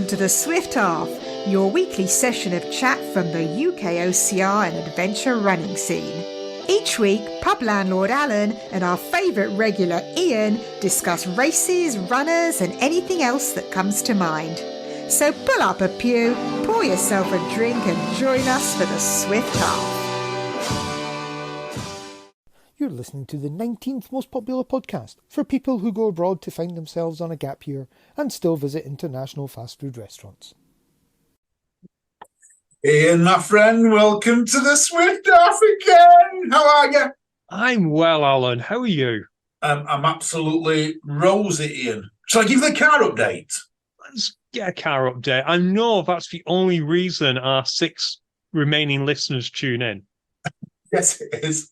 welcome to the Swift Half, your weekly session of chat from the UKOCR and adventure running scene. Each week, pub landlord Alan and our favourite regular Ian discuss races, runners and anything else that comes to mind. So pull up a pew, pour yourself a drink and join us for the Swift Half. You're listening to the 19th most popular podcast for people who go abroad to find themselves on a gap year and still visit international fast food restaurants. Ian, my friend, welcome to the Swift Half again. How are you? I'm well, Alan. How are you? I'm absolutely rosy, Ian. Shall I give the car update? Let's get a car update. I know that's the only reason our 6 remaining listeners tune in. Yes, it is.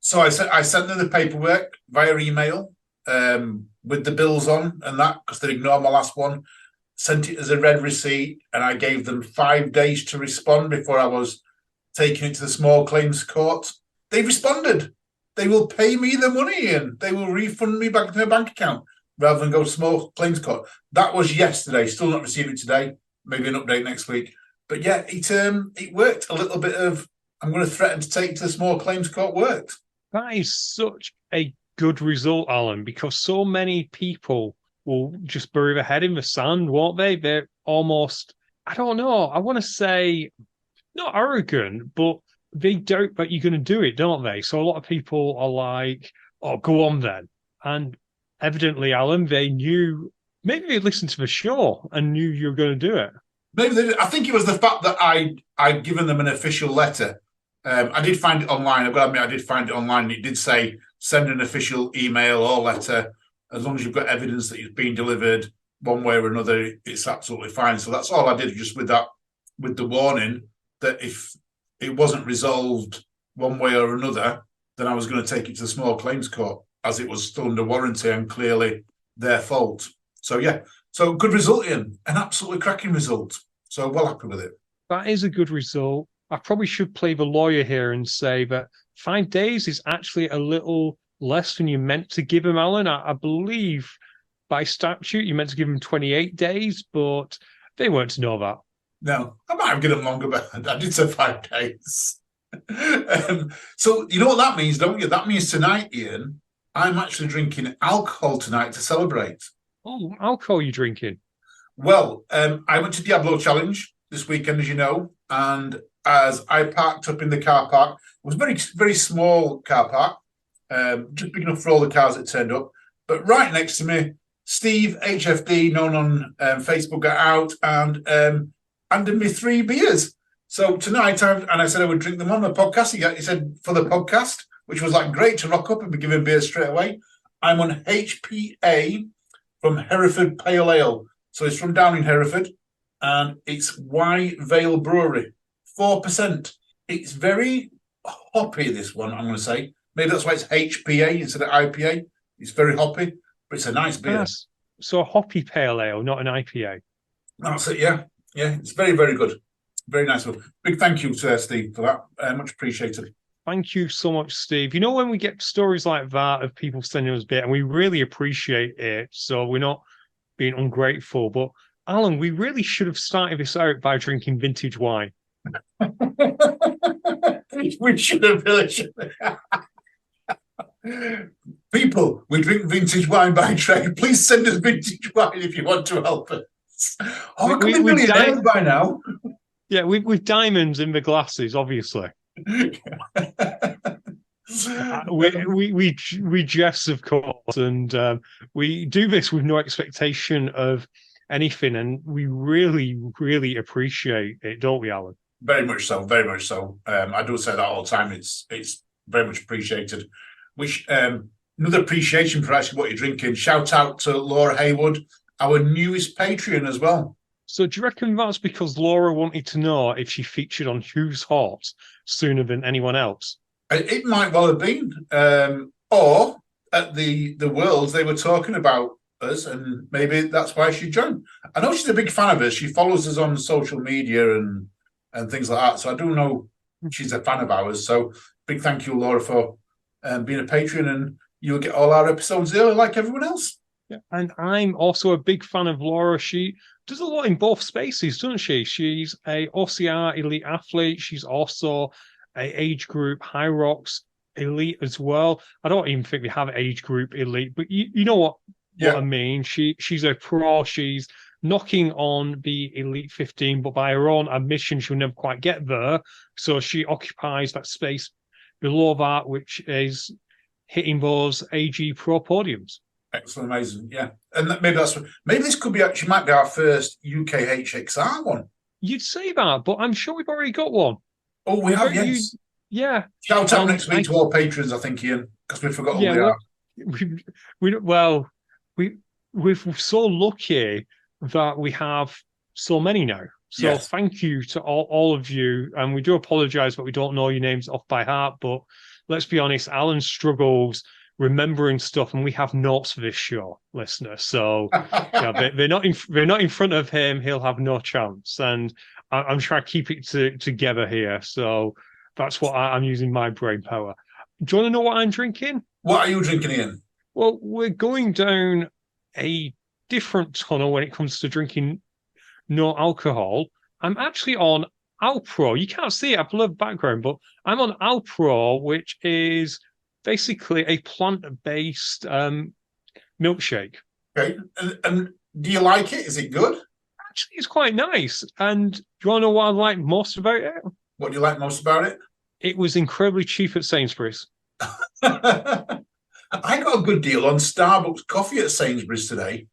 So I sent them the paperwork via email with the bills on and that, because they ignored my last one. Sent it as a red receipt, and I gave them 5 days to respond before I was taking it to the small claims court. They've responded. They will pay me the money, and they will refund me back to my bank account rather than go to small claims court. That was yesterday. Still not received it today. Maybe an update next week. But yeah, it worked. A little bit of I'm going to threaten to take it to the small claims court worked. That is such a good result, Alan, because so many people will just bury their head in the sand, won't they? They're almost, I don't know, I want to say not arrogant, but they doubt that you're going to do it, don't they? So a lot of people are like, oh, go on then. And evidently, Alan, they knew, maybe they listened to the show and knew you were going to do it. Maybe they did. I think it was the fact that I'd given them an official letter. I did find it online. I've got to admit, I did find it online. It did say send an official email or letter. As long as you've got evidence that it's been delivered one way or another, it's absolutely fine. So that's all I did, just with the warning that if it wasn't resolved one way or another, then I was going to take it to the small claims court, as it was still under warranty and clearly their fault. So yeah, so good result, Ian. An absolutely cracking result. So well happy with it. That is a good result. I probably should play the lawyer here and say that 5 days is actually a little less than you meant to give him, Alan. I believe by statute you meant to give him 28 days, but they weren't to know that. No, I might have given them longer, but I did say 5 days. So you know what that means, don't you? That means tonight, Ian, I'm actually drinking alcohol tonight to celebrate. Oh, alcohol you drinking? Well, I went to Diablo Challenge this weekend, as you know, and as I parked up in the car park, it was a very, very small car park, just big enough for all the cars that turned up. But right next to me, Steve, HFD, known on Facebook, got out and handed me 3 beers. So tonight, I said I would drink them on the podcast. He said for the podcast, which was like great to rock up and be given beers straight away. I'm on HPA from Hereford Pale Ale. So it's from down in Hereford, and it's Y Vale Brewery, 4%. It's very hoppy, this one, I'm going to say. Maybe that's why it's HPA instead of IPA. It's very hoppy, but it's a nice beer. Yes. So a hoppy pale ale, not an IPA. That's it, yeah. Yeah, it's very, very good. Very nice one. Big thank you to Steve for that. Much appreciated. Thank you so much, Steve. You know, when we get stories like that of people sending us beer, and we really appreciate it, so we're not being ungrateful, but Alan, we really should have started this out by drinking vintage wine. We should have really. People, we drink vintage wine by trade. Please send us vintage wine if you want to help us. Oh, we could be millionaires by now. Yeah, with diamonds in the glasses, obviously. we jest, of course, and we do this with no expectation of anything, and we really, really appreciate it, don't we, Alan? Very much so, very much so. I do say that all the time. It's very much appreciated. Which another appreciation for actually what you're drinking. Shout out to Laura Haywood, our newest Patreon as well. So do you reckon that's because Laura wanted to know if she featured on Who's Hot sooner than anyone else? It might well have been. Or at the Worlds, they were talking about us, and maybe that's why she joined. I know she's a big fan of us. She follows us on social media and things like that. So I do know she's a fan of ours. So big thank you, Laura, for being a patron, and you'll get all our episodes early like everyone else. Yeah. And I'm also a big fan of Laura. She does a lot in both spaces, doesn't she? She's a OCR elite athlete. She's also a age group High Rocks elite as well. I don't even think they have age group elite, but you know what I mean. She's a pro. She's knocking on the elite 15, but by her own admission, she'll never quite get there. So she occupies that space below that, which is hitting those AG pro podiums. Excellent, amazing, yeah. And maybe this could be actually might be our first UKHXR one. You'd say that, but I'm sure we've already got one. Oh, we have, yes. Yeah. Shout out next week to all patrons, I think, Ian, because we forgot who they are. We're so lucky that we have so many now. So thank you to all of you. And we do apologize, but we don't know your names off by heart. But let's be honest, Alan struggles remembering stuff, and we have notes for this show, listeners. So they're not in front of him. He'll have no chance. And I'm trying to keep it together here. So that's what I'm using my brain power. Do you want to know what I'm drinking? What are you drinking, Ian? Well, we're going down a different tunnel when it comes to drinking no alcohol. I'm actually on Alpro. You can't see it, I love background, but I'm on Alpro, which is basically a plant-based milkshake. Okay, and do you like it? Is it good? Actually, it's quite nice. And do you want to know what I like most about it? What do you like most about it? It was incredibly cheap at Sainsbury's. I got a good deal on Starbucks coffee at Sainsbury's today.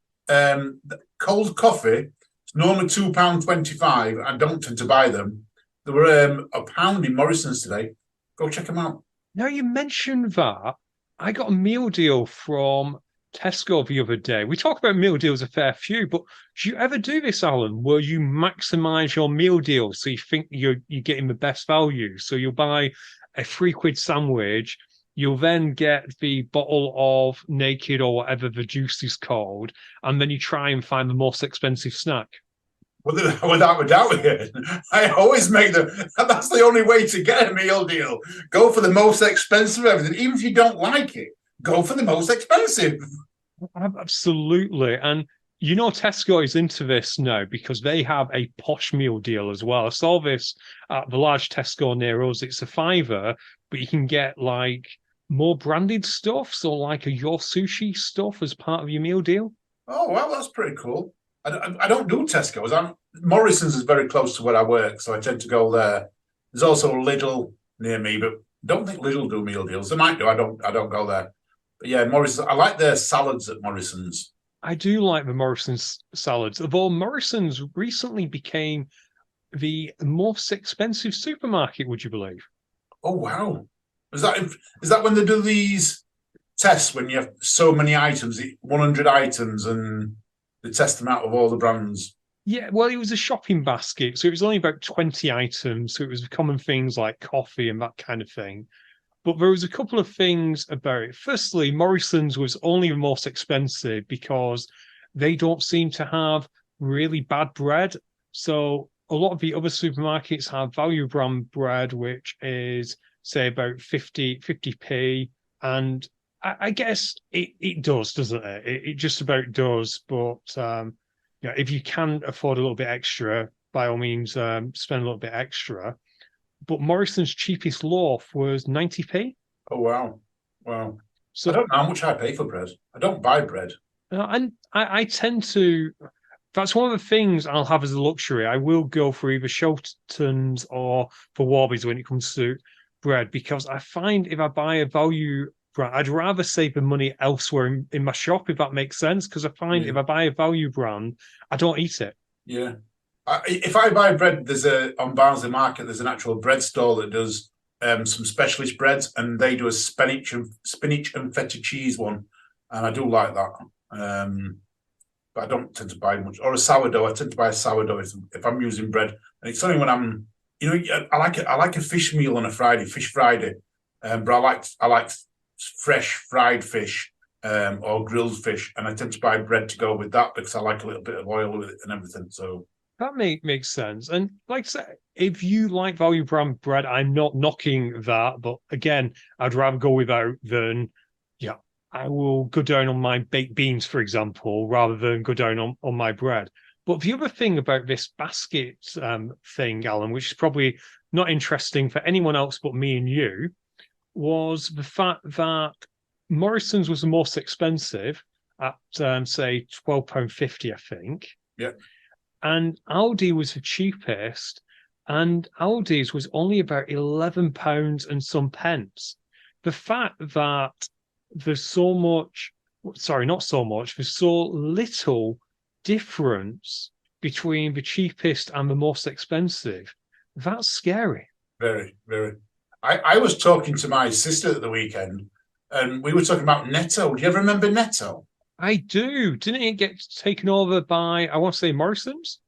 Cold coffee, it's normally £2.25. I don't tend to buy them. They were £1 in Morrison's today. Go check them out. Now you mentioned that, I got a meal deal from Tesco the other day. We talk about meal deals a fair few, but do you ever do this, Alan, where you maximize your meal deal so you think you're getting the best value? So you'll buy a £3 sandwich, you'll then get the bottle of Naked or whatever the juice is called, and then you try and find the most expensive snack. Without a doubt, I always make that's the only way to get a meal deal. Go for the most expensive of everything. Even if you don't like it, go for the most expensive. Absolutely. And you know Tesco is into this now because they have a posh meal deal as well. I saw this at the large Tesco near us. It's £5, but you can get like more branded stuff. So like a Your Sushi stuff as part of your meal deal. Oh, well, that's pretty cool. I don't do Tesco's. Morrison's is very close to where I work, so I tend to go there. There's also Lidl near me, but I don't think Lidl do meal deals. They might do. I don't go there. But yeah, Morrison's. I like their salads at Morrison's. I do like the Morrison's salads, although Morrison's recently became the most expensive supermarket, would you believe? Oh, wow. Is that when they do these tests when you have so many items, 100 items, and they test them out of all the brands? Yeah, well, it was a shopping basket, so it was only about 20 items. So it was common things like coffee and that kind of thing. But there was a couple of things about it. Firstly, Morrison's was only the most expensive because they don't seem to have really bad bread. So a lot of the other supermarkets have value brand bread, which is, say, about 50p. And I guess it does, doesn't it? It just about does. But if you can afford a little bit extra, by all means, spend a little bit extra. But Morrison's cheapest loaf was 90p. Oh, wow. Wow. So I don't know how much I pay for bread. I don't buy bread. And I tend to, that's one of the things I'll have as a luxury. I will go for either Shelton's or for Warby's when it comes to bread, because I find if I buy a value brand, I'd rather save the money elsewhere in my shop, if that makes sense, because I find if I buy a value brand, I don't eat it. Yeah. If I buy bread, on Barnsley Market, there's an actual bread stall that does some specialist breads, and they do a spinach and feta cheese one, and I do like that. But I don't tend to buy much. Or a sourdough. I tend to buy a sourdough if I'm using bread, and it's only when I'm, I like a fish meal on a Friday, Fish Friday, but I like fresh fried fish or grilled fish, and I tend to buy bread to go with that because I like a little bit of oil with it and everything. So. That makes sense. And like I said, if you like value brand bread, I'm not knocking that. But again, I'd rather go without than, I will go down on my baked beans, for example, rather than go down on my bread. But the other thing about this basket thing, Alan, which is probably not interesting for anyone else but me and you, was the fact that Morrison's was the most expensive at, say, £12.50, I think. Yeah. And Aldi was the cheapest, and Aldi's was only about £11 and some pence. The fact that there's so much, sorry, not so much, there's so little difference between the cheapest and the most expensive, that's scary. Very, very. I was talking to my sister at the weekend, and we were talking about Netto. Do you ever remember Netto? I do. Didn't it get taken over by, I want to say, Morrison's?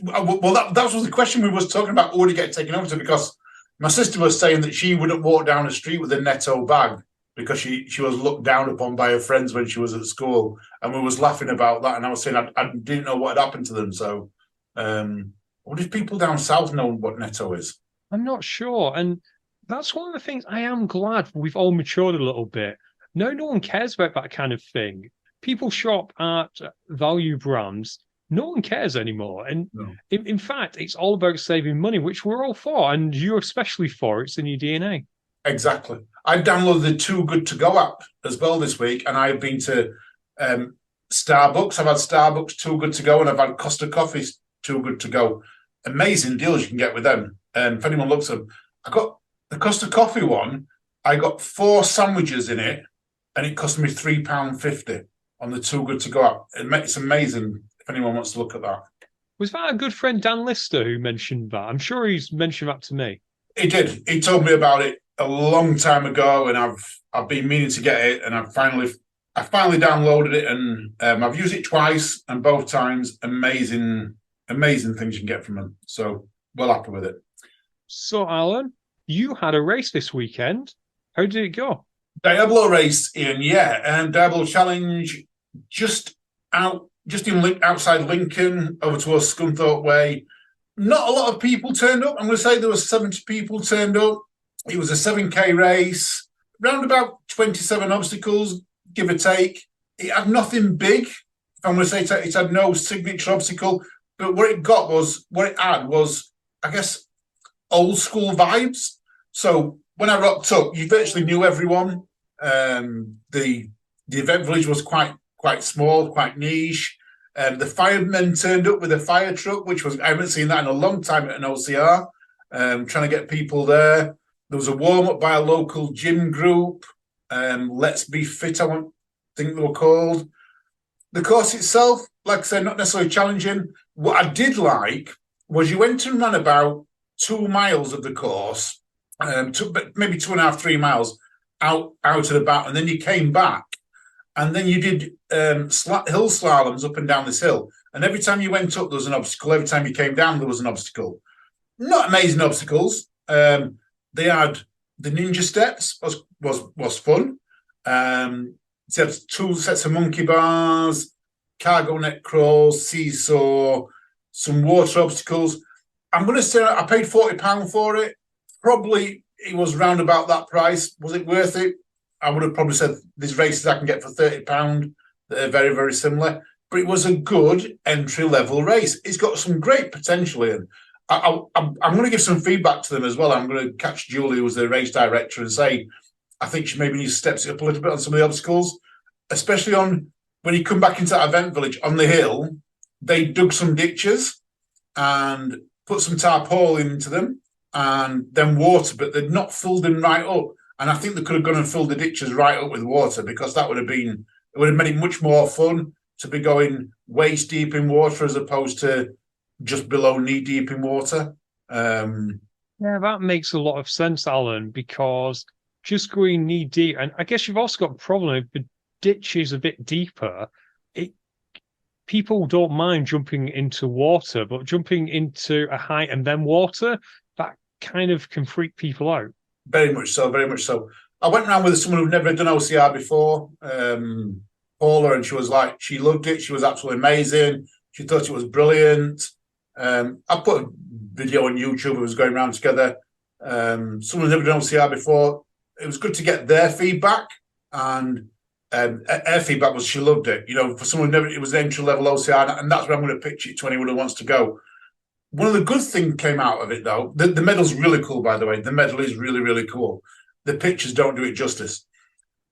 Well, that was the question we was talking about. Would it get taken over to? Because my sister was saying that she wouldn't walk down the street with a Netto bag because she was looked down upon by her friends when she was at school, and we was laughing about that. And I was saying I didn't know what had happened to them. So, what if people down south know what Netto is? I'm not sure. And that's one of the things I am glad we've all matured a little bit. No one cares about that kind of thing. People shop at value brands. No one cares anymore. And No. in fact, it's all about saving money, which we're all for. And you're especially for. It's in your DNA. Exactly. I downloaded the Too Good To Go app as well this week, and I've been to Starbucks. I've had Starbucks Too Good To Go, and I've had Costa Coffee's Too Good To Go. Amazing deals you can get with them. If anyone looks at them, I got the Costa Coffee one. I got 4 sandwiches in it, and it cost me £3.50 on the Too Good To Go app. It's amazing if anyone wants to look at that. Was that a good friend, Dan Lister, who mentioned that? I'm sure he's mentioned that to me. He did. He told me about it a long time ago, and I've been meaning to get it, and I finally downloaded it, and I've used it twice, and both times amazing things you can get from them. So well happy with it. So, Alan, you had a race this weekend. How did it go? Diablo race, Ian, yeah, and Diablo Challenge just outside Lincoln, over towards Scunthorpe Way. Not a lot of people turned up. I'm going to say there were 70 people turned up. It was a 7K race, round about 27 obstacles, give or take. It had nothing big. If I'm going to say it had no signature obstacle, but what it had was, I guess, old school vibes. So when I rocked up, you virtually knew everyone. The event village was quite small, quite niche. The firemen turned up with a fire truck, which was, I haven't seen that in a long time at an OCR, trying to get people there. There was a warm-up by a local gym group, Let's Be Fit, I think they were called. The course itself, like I said, not necessarily challenging. What I did like was you went and ran about 2 miles of the course, maybe 2.5, 3 miles out and about, and then you came back, and then you did hill slaloms up and down this hill. And every time you went up, there was an obstacle. Every time you came down, there was an obstacle. Not amazing obstacles. They had the ninja steps, was fun. They had 2 sets of monkey bars, cargo net crawls, seesaw, some water obstacles. I'm going to say I paid £40 for it. Probably it was round about that price. Was it worth it? I would have probably said these races I can get for £30 that are very, very similar. But it was a good entry-level race. It's got some great potential in. I'm going to give some feedback to them as well. I'm going to catch Julie, who was the race director, and say I think she maybe needs to step it up a little bit on some of the obstacles, especially on when you come back into that event village on the hill. They dug some ditches and put some tarpaulin into them and then water, but they'd not filled them right up. And I think they could have gone and filled the ditches right up with water, because it would have made it much more fun to be going waist deep in water as opposed to just below knee deep in water. Yeah, that makes a lot of sense, Alan, because just going knee deep, and I guess you've also got a problem if the ditch is a bit deeper. People don't mind jumping into water, but jumping into a height and then water, that kind of can freak people out. Very much so, very much so. I went around with someone who'd never done OCR before, Paula, and she was like, she loved it. She was absolutely amazing. She thought it was brilliant. I put a video on YouTube. It was going around together. Someone who's never done OCR before. It was good to get their feedback, and Her feedback was she loved it. For someone who never, it was an entry level OCR, and that's where I'm going to pitch it to anyone who wants to go. One of the good things came out of it, though. The medal's really cool, by the way. The medal is really, really cool. The pictures don't do it justice.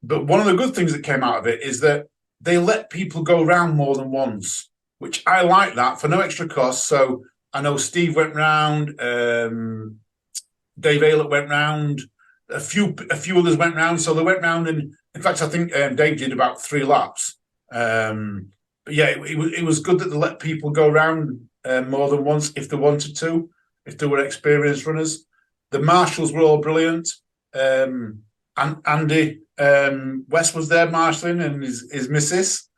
But one of the good things that came out of it is that they let people go round more than once, which I like that for no extra cost. So I know Steve went round, Dave Aylett went round, a few others went round. So they went round, and in fact, I think Dave did about 3 laps. But yeah, it was good that they let people go round more than once if they wanted to, if they were experienced runners. The marshals were all brilliant. And Andy West was there marshalling, and his missus.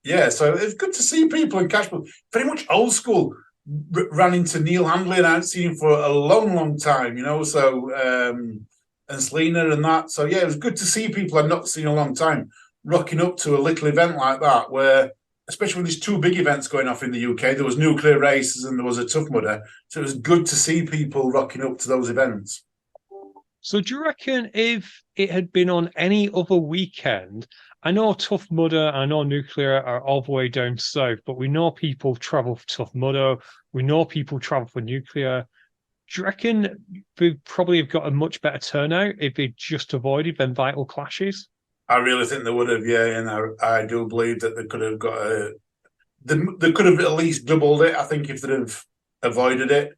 Yeah, so it's good to see people and catch people. Very much old school. Ran into Neil Handley, and I hadn't seen him for a long, long time, So and Selena and that. So yeah, it was good to see people I'd not seen in a long time rocking up to a little event like that, where, especially when there's 2 big events going off in the UK, there was nuclear races and there was a Tough Mudder. So it was good to see people rocking up to those events. So do you reckon if it had been on any other weekend, I know Tough Mudder, I know Nuclear are all the way down south, but we know people travel for Tough Mudder, we know people travel for Nuclear. Do you reckon we probably have got a much better turnout if they just avoided them vital clashes? I really think they would have, yeah, and I do believe that they could have got they could have at least doubled it, I think, if they'd have avoided it.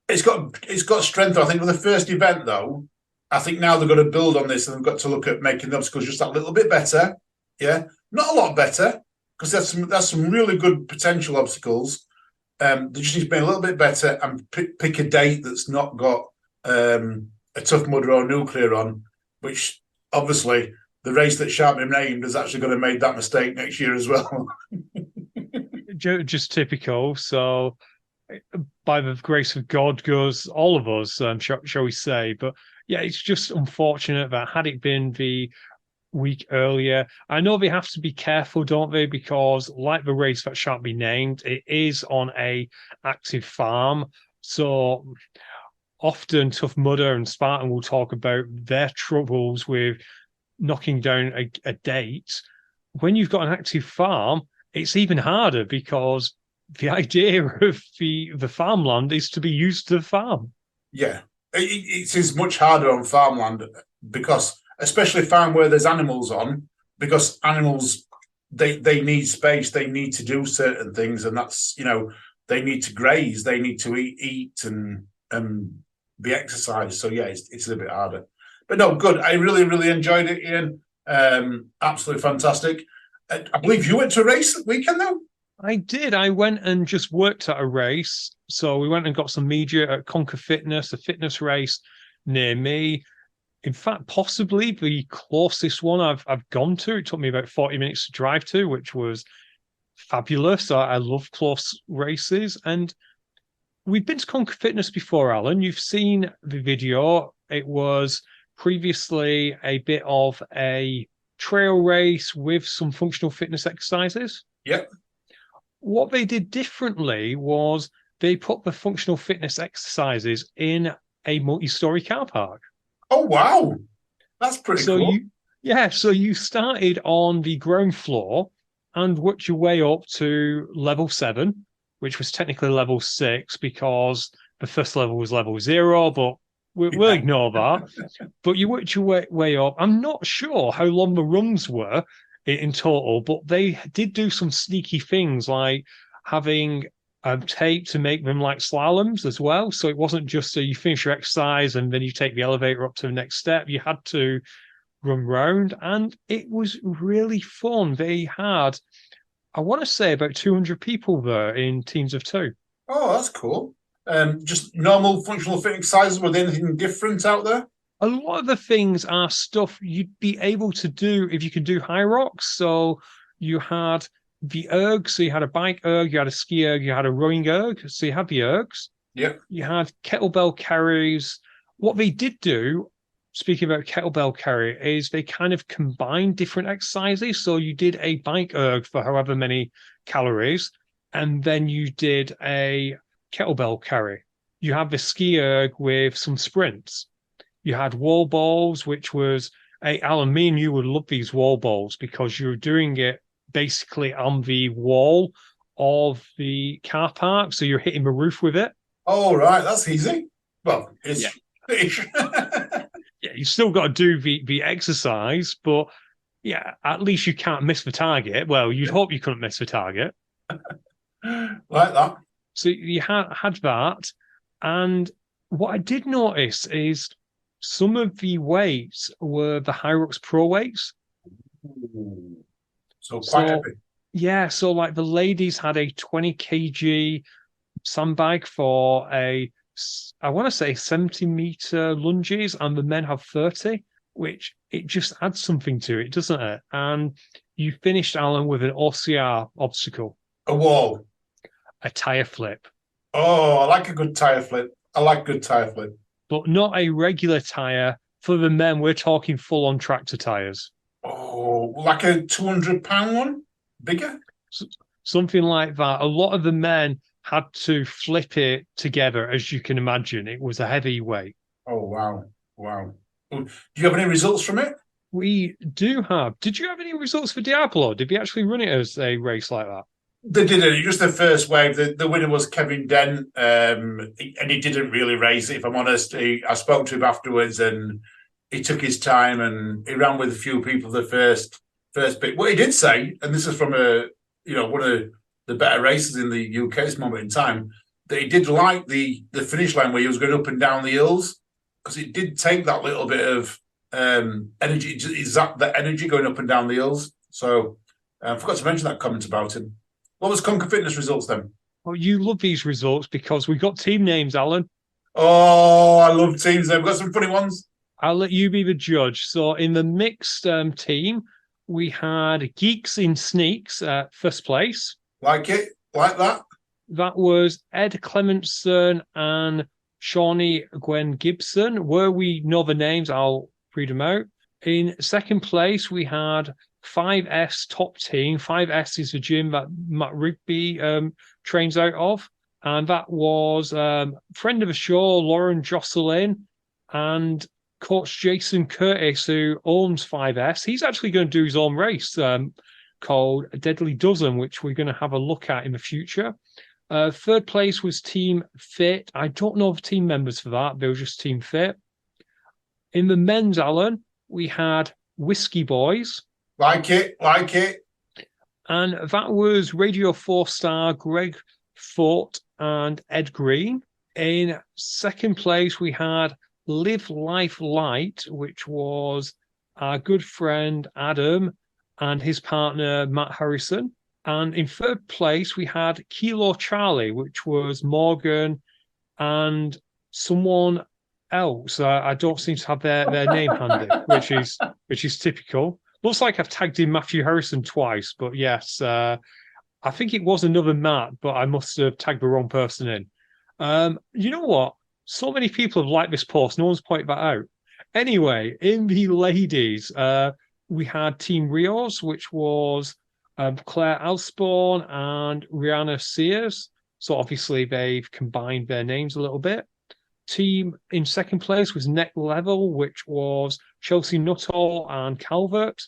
It's got strength. I think for the first event, though, I think now they've got to build on this, and they've got to look at making the obstacles just that little bit better. Yeah, not a lot better, because there's some really good potential obstacles. They just need to be a little bit better and pick a date that's not got a Tough Mudder or Nuclear on, which obviously the race that Sharpman named is actually going to make that mistake next year as well. Just typical. So, by the grace of God, goes all of us, shall we say? But yeah, it's just unfortunate that had it been the week earlier, I know they have to be careful, don't they? Because like the race that shan't be named, it is on a active farm. So often Tough Mudder and Spartan will talk about their troubles with knocking down a date. When you've got an active farm, it's even harder, because the idea of the farmland is to be used to the farm. Yeah, it is much harder on farmland, because especially farm where there's animals on, because animals, they need space, they need to do certain things, and that's, they need to graze, they need to eat and be exercised. So yeah, it's a bit harder. But no, good. I really, really enjoyed it, Ian. Absolutely fantastic. I believe you went to a race that weekend, though? I did. I went and just worked at a race. So we went and got some media at Conquer Fitness, a fitness race near me. In fact, possibly the closest one I've gone to. It took me about 40 minutes to drive to, which was fabulous. I love close races. And we've been to Conquer Fitness before, Alan. You've seen the video. It was previously a bit of a trail race with some functional fitness exercises. Yep. What they did differently was they put the functional fitness exercises in a multi-story car park. Oh, wow. That's pretty cool. So you started on the ground floor and worked your way up to level 7, which was technically level 6 because the first level was level 0, but we'll ignore that. But you worked your way up. I'm not sure how long the runs were in total, but they did do some sneaky things like having tape to make them like slaloms as well. So it wasn't just so you finish your exercise and then you take the elevator up to the next step. You had to run round, and it was really fun. They had, I want to say, about 200 people there in teams of 2. Oh, that's cool. Just normal functional fitness exercises. Were there anything different out there? A lot of the things are stuff you'd be able to do if you could do high rocks. So you had the erg, so you had a bike erg, you had a ski erg, you had a rowing erg. So you had the ergs. Yeah. You had kettlebell carries. What they did do, speaking about kettlebell carry, is they kind of combined different exercises. So you did a bike erg for however many calories, and then you did a kettlebell carry. You had the ski erg with some sprints. You had wall balls, which was Hey, Alan, me and you would love these wall balls because you're doing it basically on the wall of the car park. So you're hitting the roof with it. Oh, right, that's easy. Well, it's Yeah, you still got to do the exercise, but yeah, at least you can't miss the target. Well, you'd hope you couldn't miss the target. like that. So you had that. And what I did notice is some of the weights were the Hyrox Pro weights. Ooh. So quite epic. Yeah, so like the ladies had a 20 kg sandbag for I want to say 70-meter lunges, and the men have 30, which it just adds something to it, doesn't it? And you finished, Alan, with an OCR obstacle, A wall. a tire flip, Oh, I like a good tire flip. I like good tire flip. but not a regular tire. For the men, we're talking full-on tractor tires. Oh, like a 200-pound one? Bigger? Something like that. A lot of the men had to flip it together, as you can imagine. It was a heavy weight. Oh, wow. Wow. Do you have any results from it? We do have. Did you have any results for Diablo? Did we actually run it as a race like that? They didn't. Just the first wave. The winner was Kevin Dent, and he didn't really race it, if I'm honest. I spoke to him afterwards, and he took his time, and he ran with a few people the first bit. What he did say, and this is from one of the better races in the UK at this moment in time, that he did like the finish line where he was going up and down the hills, because it did take that little bit of energy. Is that the energy going up and down the hills? So I forgot to mention that comment about him. What was Conquer Fitness results then? Well, you love these results because we got team names, Alan. Oh, I love teams. We've got some funny ones. I'll let you be the judge. So in the mixed team, we had Geeks in Sneaks first place. Like it, like that. That was Ed Clementson and Shawnee Gwen Gibson. Where we know the names, I'll read them out. In second place, we had 5S Top Team. 5S is the gym that Matt Rigby trains out of. And that was friend of the show, Lauren Jocelyn, and Coach Jason Curtis, who owns 5S. He's actually going to do his own race called Deadly Dozen, which we're going to have a look at in the future. Third place was Team Fit. I don't know the team members for that. They were just Team Fit. In the men's, Alan, we had Whiskey Boys. Like it. And that was Radio 4-star Greg Fort and Ed Green. In second place, we had Live Life Light, which was our good friend Adam and his partner Matt Harrison. And in third place, we had Kilo Charlie, which was Morgan and someone else. I don't seem to have their name handy, which is typical. Looks like I've tagged in Matthew Harrison twice, but yes, I think it was another Matt, but I must have tagged the wrong person in. You know what? So many people have liked this post. No one's pointed that out. Anyway, in the ladies, we had Team Rios, which was Claire Alspawn and Rihanna Sears. So obviously they've combined their names a little bit. Team in second place was Neck Level, which was Chelsea Nuttall and Calvert.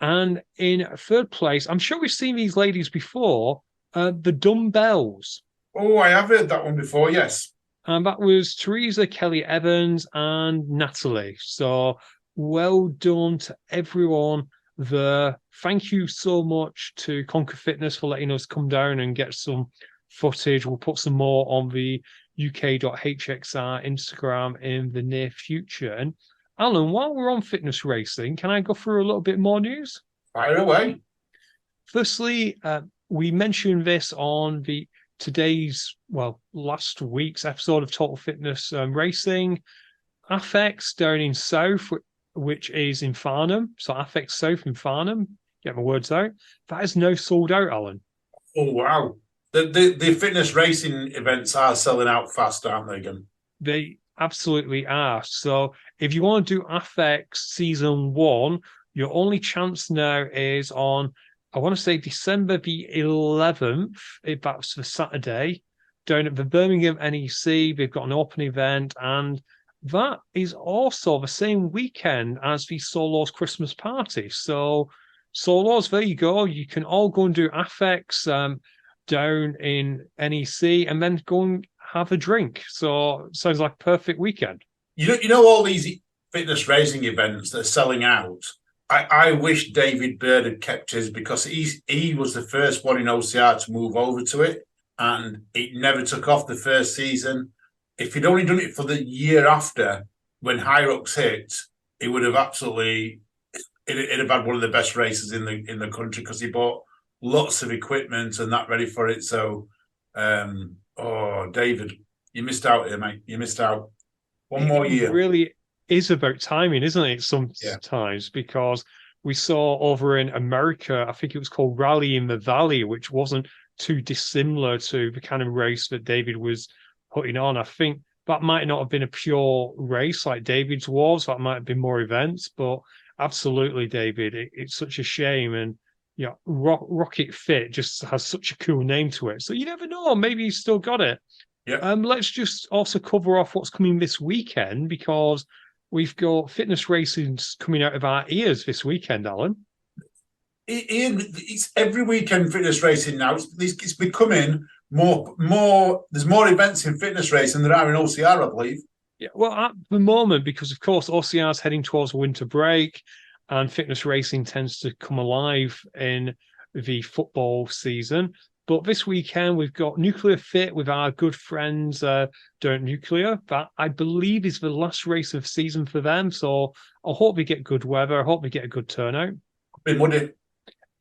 And in third place, I'm sure we've seen these ladies before, the Dumbbells. Oh, I have heard that one before, yes. And that was Teresa, Kelly Evans, and Natalie. So well done to everyone there. Thank you so much to Conquer Fitness for letting us come down and get some footage. We'll put some more on the UK.HXR Instagram in the near future. And Alan, while we're on fitness racing, can I go through a little bit more news? Fire away. Firstly, we mentioned this on last week's episode of Total Fitness Racing. Affex down in South, which is in Farnham. So Affex South in Farnham, get my words out. That is now sold out, Alan. Oh, wow. The fitness racing events are selling out fast, aren't they, again? They absolutely are. So if you want to do Affex Season 1, your only chance now is on, I want to say December the 11th, if that's the Saturday, down at the Birmingham NEC. They've got an open event, and that is also the same weekend as the Solos Christmas party. So, Solos, there you go. You can all go and do affects down in NEC and then go and have a drink. So, sounds like a perfect weekend. You know all these fitness raising events that are selling out. I wish David Bird had kept his, because he was the first one in OCR to move over to it, and it never took off the first season. If he'd only done it for the year after, when Hyrox hit, it would have absolutely it'd have had one of the best races in the country, because he bought lots of equipment and that ready for it. So, David, you missed out here, mate. You missed out. One more year. It really is about timing, isn't it? Sometimes, because we saw over in America, I think it was called Rally in the Valley, which wasn't too dissimilar to the kind of race that David was putting on. I think that might not have been a pure race like David's was. That might have been more events, but absolutely, David, it's such a shame. And Rocket Fit just has such a cool name to it. So you never know. Maybe he's still got it. Yeah. Let's just also cover off what's coming this weekend, because we've got fitness racing coming out of our ears this weekend, Alan. Ian, it's every weekend fitness racing now. It's becoming more. There's more events in fitness racing than there are in OCR, I believe. Yeah, well, at the moment, because of course OCR is heading towards winter break, and fitness racing tends to come alive in the football season. But this weekend, we've got Nuclear Fit with our good friends Don't Nuclear. That, I believe, is the last race of the season for them. So I hope we get good weather. I hope we get a good turnout. Be muddy.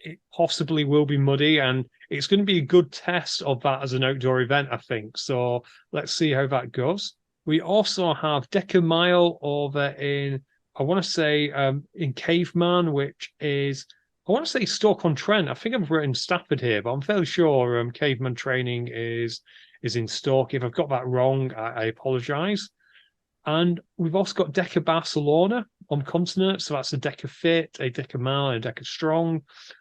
It possibly will be muddy, and it's going to be a good test of that as an outdoor event, I think. So let's see how that goes. We also have Deca Mile over in, I want to say, in Caveman, which is, I want to say Stoke-on-Trent. I think I've written Stafford here, but I'm fairly sure Caveman Training is in Stoke. If I've got that wrong, I apologise. And we've also got Deca Barcelona on continent. So that's a Deca Fit, a Deca Mile, and a Deca Strong.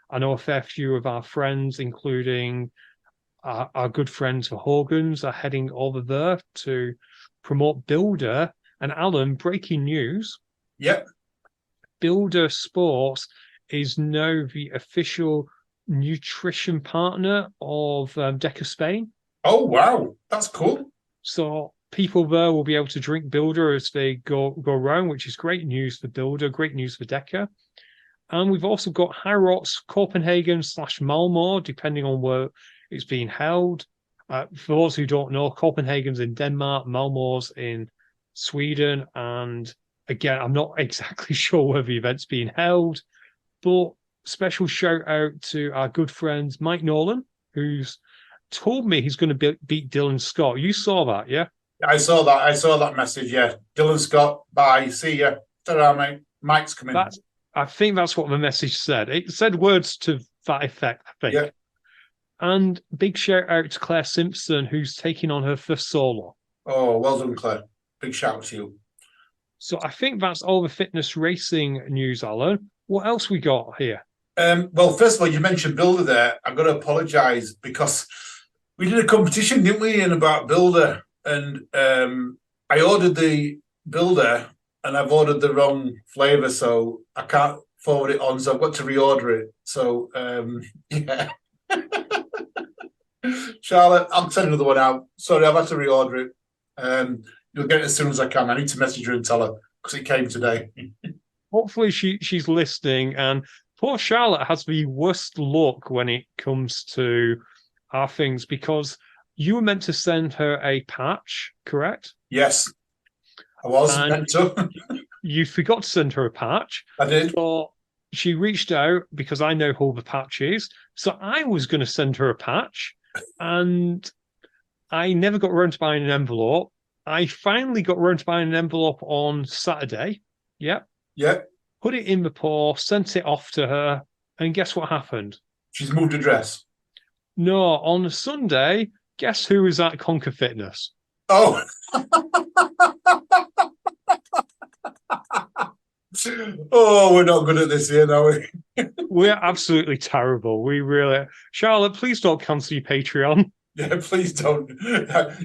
I know a fair few of our friends, including our good friends for Hogan's, are heading over there to promote Builder. And Alan, breaking news. Yep. Builder Sports is now the official nutrition partner of Deca Spain. Oh, wow. That's cool. So people there will be able to drink Builder as they go around, which is great news for Builder, great news for Deca. And we've also got Hyrox Copenhagen / Malmo, depending on where it's being held. For those who don't know, Copenhagen's in Denmark, Malmo's in Sweden. And again, I'm not exactly sure where the event's being held, but special shout out to our good friend Mike Nolan, who's told me he's going to beat Dylan Scott. You saw that, yeah? I saw that message, yeah. Dylan Scott, bye, see ya. Ta-ra, mate. Mike's coming. I think that's what the message said. It said words to that effect, I think. Yeah. And big shout out to Claire Simpson, who's taking on her first solo. Oh, well done, Claire. Big shout out to you. So I think that's all the fitness racing news, Alan. What else we got here? Well, first of all, you mentioned Builder there. I've got to apologise, because we did a competition, didn't we, about Builder? And I ordered the Builder, and I've ordered the wrong flavour, so I can't forward it on, so I've got to reorder it. So, yeah. Charlotte, I'll send another one out. Sorry, I've had to reorder it. You'll get it as soon as I can. I need to message her and tell her, because it came today. Hopefully she's listening. And poor Charlotte has the worst luck when it comes to our things, because you were meant to send her a patch, correct? Yes, I was meant to. You forgot to send her a patch. I did. So she reached out, because I know who the patch is. So I was going to send her a patch, and I never got around to buying an envelope. I finally got around to buying an envelope on Saturday. Yep. Yeah. Put it in the post, sent it off to her, and guess what happened? She's moved address. No, on Sunday, guess who was at Conquer Fitness? Oh. Oh, we're not good at this here, are we? We're absolutely terrible. We really... Charlotte, please don't cancel your Patreon. Yeah, please don't.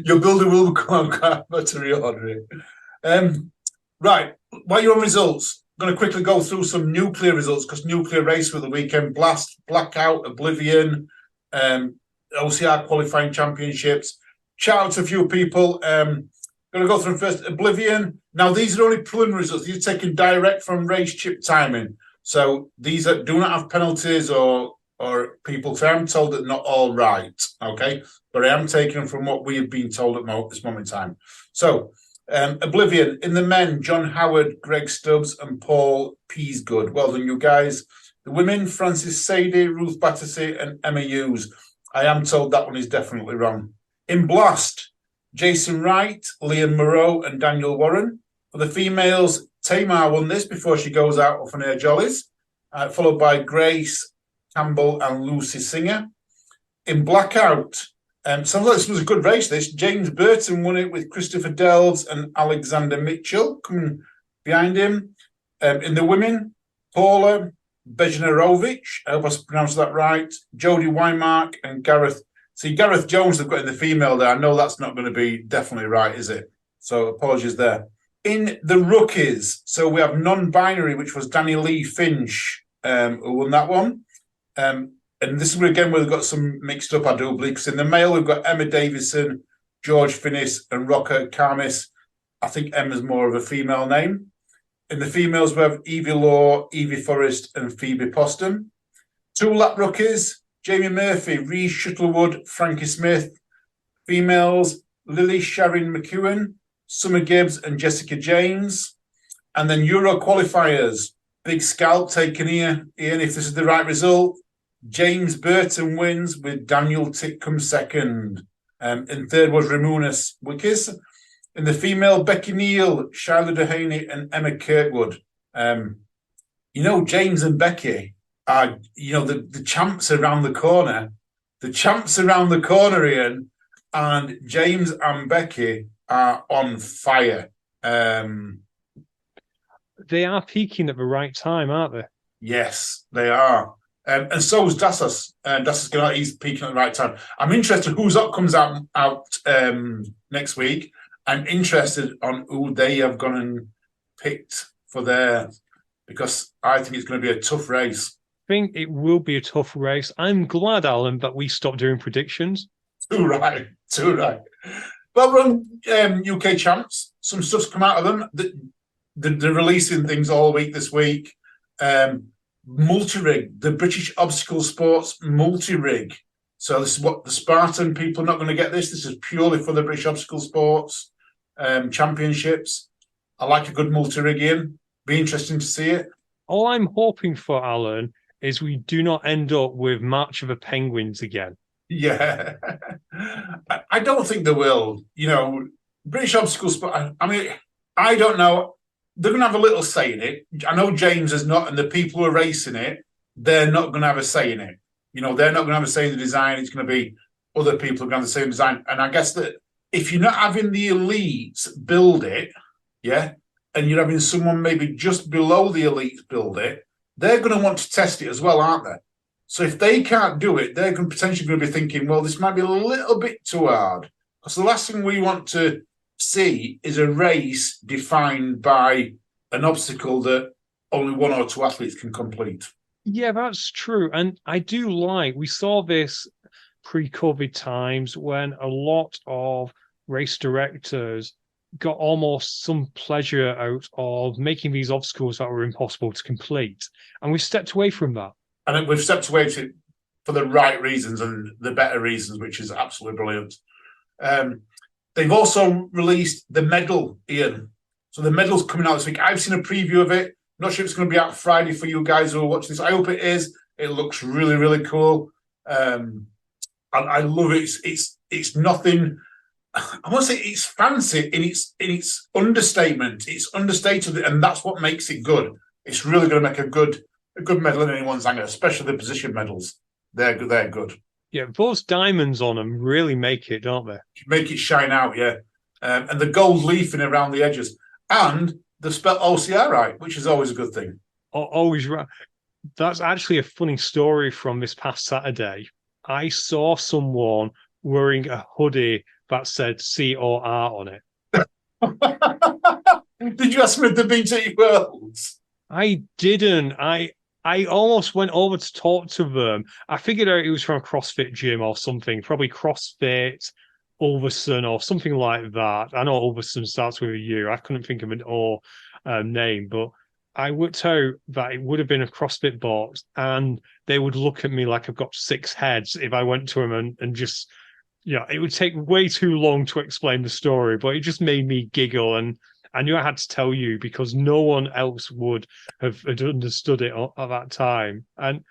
Your Builder will come on to reorder it. Right, while you're on results, I'm going to quickly go through some nuclear results because nuclear race for the weekend: Blast, Blackout, Oblivion, OCR qualifying championships. Shout out to a few people. Going to go through them first. Oblivion. Now, these are only preliminary results. These are taken direct from race chip timing. So these do not have penalties or people. So I'm told that not all right. Okay. But I am taking them from what we have been told at this moment in time. So Oblivion. In the men, John Howard, Greg Stubbs, and Paul Peasgood. Well done, you guys. The women, Frances Sadie, Ruth Battersea, and Emma Hughes. I am told that one is definitely wrong. In Blast, Jason Wright, Liam Moreau, and Daniel Warren. For the females, Tamar won this before she goes out off on air jollies, followed by Grace Campbell and Lucy Singer. In Blackout, sounds like this was a good race, this. James Burton won it with Christopher Delves and Alexander Mitchell coming behind him. In the women, Paula Bejnarovic, I hope I pronounced that right, Jodie Wymark and Gareth. See, Gareth Jones they've got in the female there. I know that's not going to be definitely right, is it? So apologies there. In the rookies, so we have non-binary, which was Danny Lee Finch, who won that one. And this is again where we've got some mixed up, I do believe, because in the male, we've got Emma Davison, George Finnis, and Rocker Karmis. I think Emma's more of a female name. In the females, we have Evie Law, Evie Forrest, and Phoebe Poston. Two lap rookies, Jamie Murphy, Reece Shuttlewood, Frankie Smith. Females, Lily Sharon McEwen, Summer Gibbs, and Jessica James. And then Euro qualifiers, big scalp taken here. Ian, if this is the right result, James Burton wins with Daniel Titcombe second. And third was Ramunas Wickes. In the female, Becky Neal, Shiloh Dehaney, and Emma Kirkwood. James and Becky are, the champs around the corner. The champs around the corner, Ian, and James and Becky are on fire. They are peaking at the right time, aren't they? Yes, they are. And so is Dassos. Dassos, he's peaking at the right time. I'm interested who's up comes out next week. I'm interested on who they have gone and picked for because I think it's going to be a tough race. I think it will be a tough race. I'm glad, Alan, that we stopped doing predictions. Too right. Well, we're on UK champs. Some stuff's come out of them. They're releasing things all week this week. Multi-rig, the British Obstacle Sports multi-rig. So this is what the Spartan people are not going to get this. This is purely for the British Obstacle Sports championships. I like a good multi-rig in. Be interesting to see it. All I'm hoping for, Alan, is we do not end up with March of the Penguins again. Yeah. I don't think they will. British Obstacle Sport, I don't know. They're going to have a little say in it. I know James is not, and the people who are racing it, they're not going to have a say in it. They're not going to have a say in the design. It's going to be other people who are going to have the same design. And I guess that if you're not having the elites build it, yeah, and you're having someone maybe just below the elites build it, they're going to want to test it as well, aren't they? So if they can't do it, they're potentially going to be thinking, well, this might be a little bit too hard. Because the last thing we want to see is a race defined by an obstacle that only one or two athletes can complete. Yeah, that's true. And I do we saw this pre-COVID times when a lot of race directors got almost some pleasure out of making these obstacles that were impossible to complete. And we stepped away from that. And we've stepped away for the right reasons and the better reasons, which is absolutely brilliant. They've also released the medal, Ian. So the medal's coming out this week. I've seen a preview of it. Not sure if it's going to be out Friday for you guys who are watching this. I hope it is. It looks really, really cool. I love it. It's nothing. I want to say it's fancy in its understatement. It's understated, and that's what makes it good. It's really going to make a good medal in anyone's anger, especially the position medals. They're good. Yeah, those diamonds on them really make it, don't they? Make it shine out, yeah. And the gold leafing around the edges. And the spell OCR right, which is always a good thing. Always right. That's actually a funny story from this past Saturday. I saw someone wearing a hoodie that said COR on it. Did you ask him if they've been to Worlds? I didn't. I almost went over to talk to them. I figured out it was from a CrossFit gym or something, probably CrossFit Ulverson or something like that. I know Ulverson starts with a U. I couldn't think of an O name, but I worked out that it would have been a CrossFit box, and they would look at me like I've got 6 heads if I went to them and just, it would take way too long to explain the story, but it just made me giggle, and I knew I had to tell you because no one else would have understood it at that time. And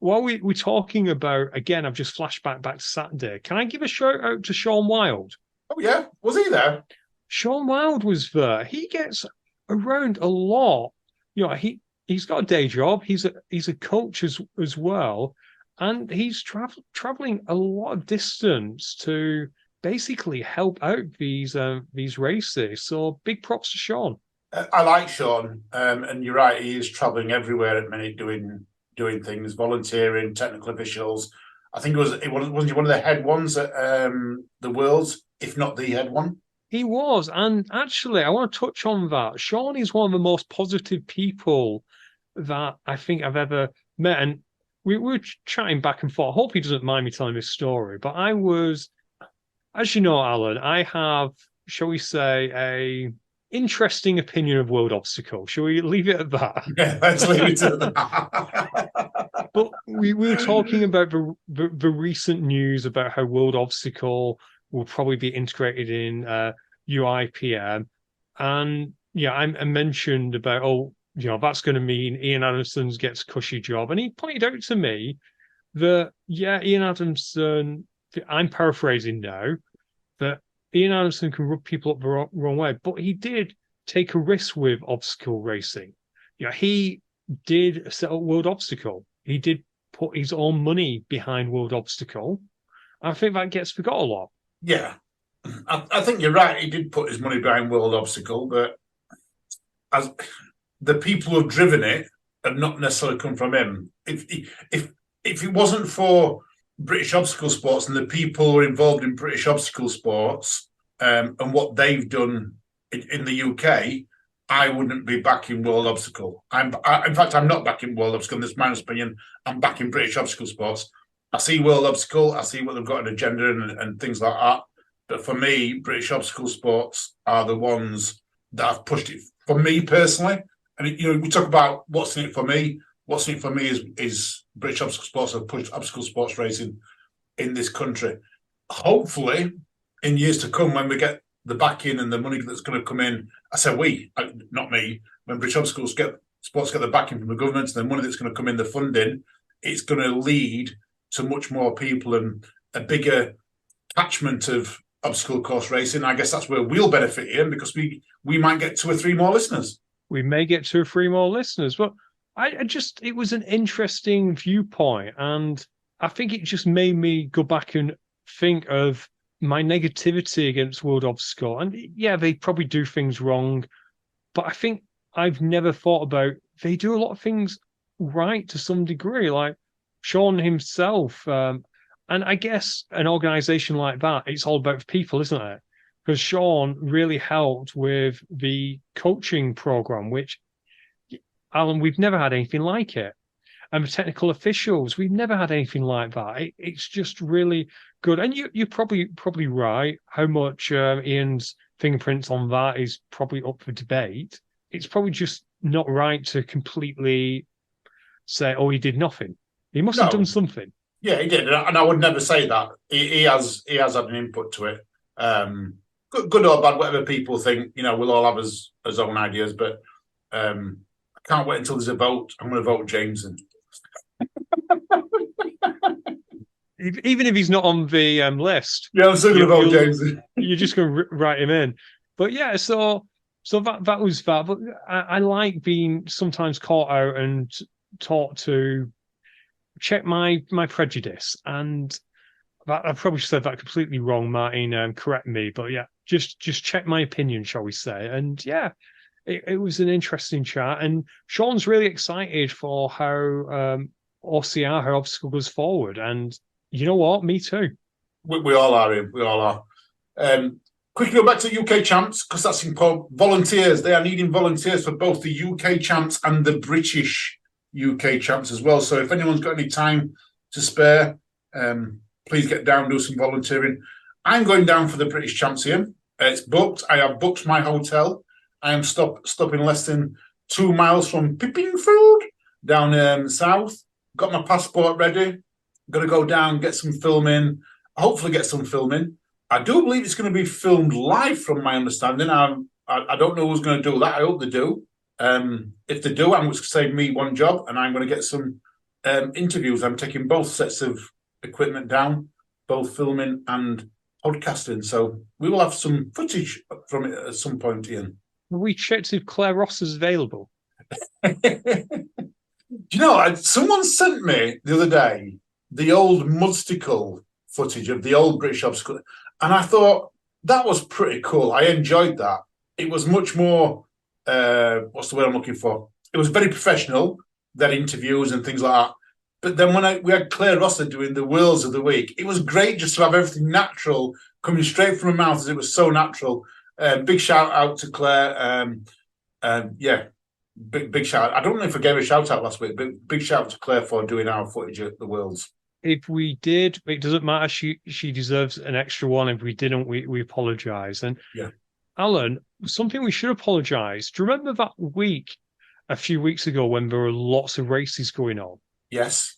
while we're talking about, again, I've just flashed back to Saturday. Can I give a shout out to Sean Wilde? Oh, yeah. Was he there? Sean Wilde was there. He gets around a lot. He's got a day job. He's a coach as well. And he's traveling a lot of distance to basically help out these races. So big props to Sean. I like Sean, and you're right. He is travelling everywhere at the minute, doing things, volunteering, technical officials. I think wasn't he one of the head ones at the Worlds, if not the head one. He was, and actually, I want to touch on that. Sean is one of the most positive people that I think I've ever met, and we were chatting back and forth. I hope he doesn't mind me telling this story, but I was, as you know, Alan, I have, shall we say, a interesting opinion of World Obstacle. Shall we leave it at that? Yeah, let's leave it at that. But we were talking about the recent news about how World Obstacle will probably be integrated in UIPM. And I mentioned about, that's going to mean Ian Adamson gets a cushy job. And he pointed out to me that, Ian Adamson, I'm paraphrasing now, that Ian Adamson can rub people up the wrong way, but he did take a risk with obstacle racing. He did set up World Obstacle. He did put his own money behind World Obstacle. I think that gets forgot a lot. Yeah, I think you're right. He did put his money behind World Obstacle, but as the people who have driven it have not necessarily come from him. If it wasn't for British obstacle sports and the people who are involved in British obstacle sports and what they've done in the UK, I wouldn't be backing World Obstacle. In fact, I'm not backing World Obstacle. That's my opinion. I'm backing British obstacle sports. I see World Obstacle. I see what they've got an agenda and things like that. But for me, British obstacle sports are the ones that have pushed it. For me personally, and we talk about what's in it for me. What's in it for me is British obstacle sports have pushed obstacle sports racing in this country. Hopefully, in years to come, when we get the backing and the money that's going to come in, I say we, not me. When British obstacle sports get the backing from the government and the money that's going to come in, the funding, it's going to lead to much more people and a bigger catchment of obstacle course racing. I guess that's where we'll benefit in, because we might get 2 or 3 more listeners. We may get 2 or 3 more listeners, but it was an interesting viewpoint, and I think it just made me go back and think of my negativity against World Obstacle. And they probably do things wrong, but I think I've never thought about they do a lot of things right to some degree, like Sean himself. And I guess an organization like that, it's all about people, isn't it? Because Sean really helped with the coaching program, which, Alan, we've never had anything like it. And the technical officials, we've never had anything like that. It's just really good. And you're probably right. How much Ian's fingerprints on that is probably up for debate. It's probably just not right to completely say, he did nothing. He must have done something. Yeah, he did, and I would never say that. He has had an input to it. Good or bad, whatever people think. We'll all have his own ideas, but I can't wait until there's a vote. I'm going to vote James in. Even if he's not on the list. Yeah, I'm still going to vote James in. You're just going to write him in. But yeah, so that was that. But I like being sometimes caught out and taught to check my prejudice. And I probably said that completely wrong, Martin. Correct me. But yeah, just check my opinion, shall we say. And yeah, it was an interesting chat. And Sean's really excited for how OCR, how obstacle goes forward. And you know what? Me too. We all are. We all are. quickly go back to UK champs, because that's important. Volunteers, they are needing volunteers for both the UK champs and the British UK champs as well. So if anyone's got any time to spare, please get down, do some volunteering. I'm going down for the British champs here. It's booked. I have booked my hotel. I am stopping less than 2 miles from Pippingfield down south. Got my passport ready. Going to go down, get some filming. Hopefully get some filming. I do believe it's going to be filmed live from my understanding. I don't know who's going to do that. I hope they do. If they do, I'm going to save me one job, and I'm going to get some interviews. I'm taking both sets of equipment down, both filming and podcasting. So we will have some footage from it at some point, Ian. We checked if Claire Ross is available. Do you know, someone sent me the other day the old Mudstickle footage of the old British obstacle, and I thought that was pretty cool. I enjoyed that. It was much more, what's the word I'm looking for? It was very professional, their interviews and things like that. But then when we had Claire Rosser doing the Worlds of the Week, it was great just to have everything natural, coming straight from her mouth, as it was so natural. Big shout out to Claire. Yeah, big shout out. I don't know if I gave a shout out last week, but big shout out to Claire for doing our footage at the Worlds. If we did, it doesn't matter. She deserves an extra one. If we didn't, we apologise. And yeah, Alan, something we should apologise. Do you remember that week a few weeks ago when there were lots of races going on? Yes.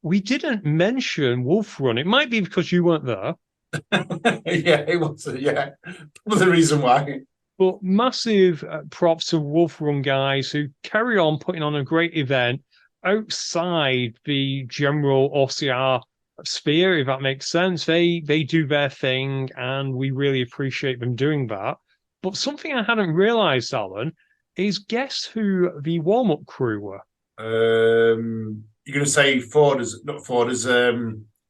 We didn't mention Wolf Run. It might be because you weren't there. Yeah, it was. Yeah, was the reason why. But massive props to Wolf Run guys who carry on putting on a great event outside the general OCR sphere, if that makes sense. They do their thing, and we really appreciate them doing that. But something I hadn't realised, Alan, is guess who the warm-up crew were? You're going to say not Forders,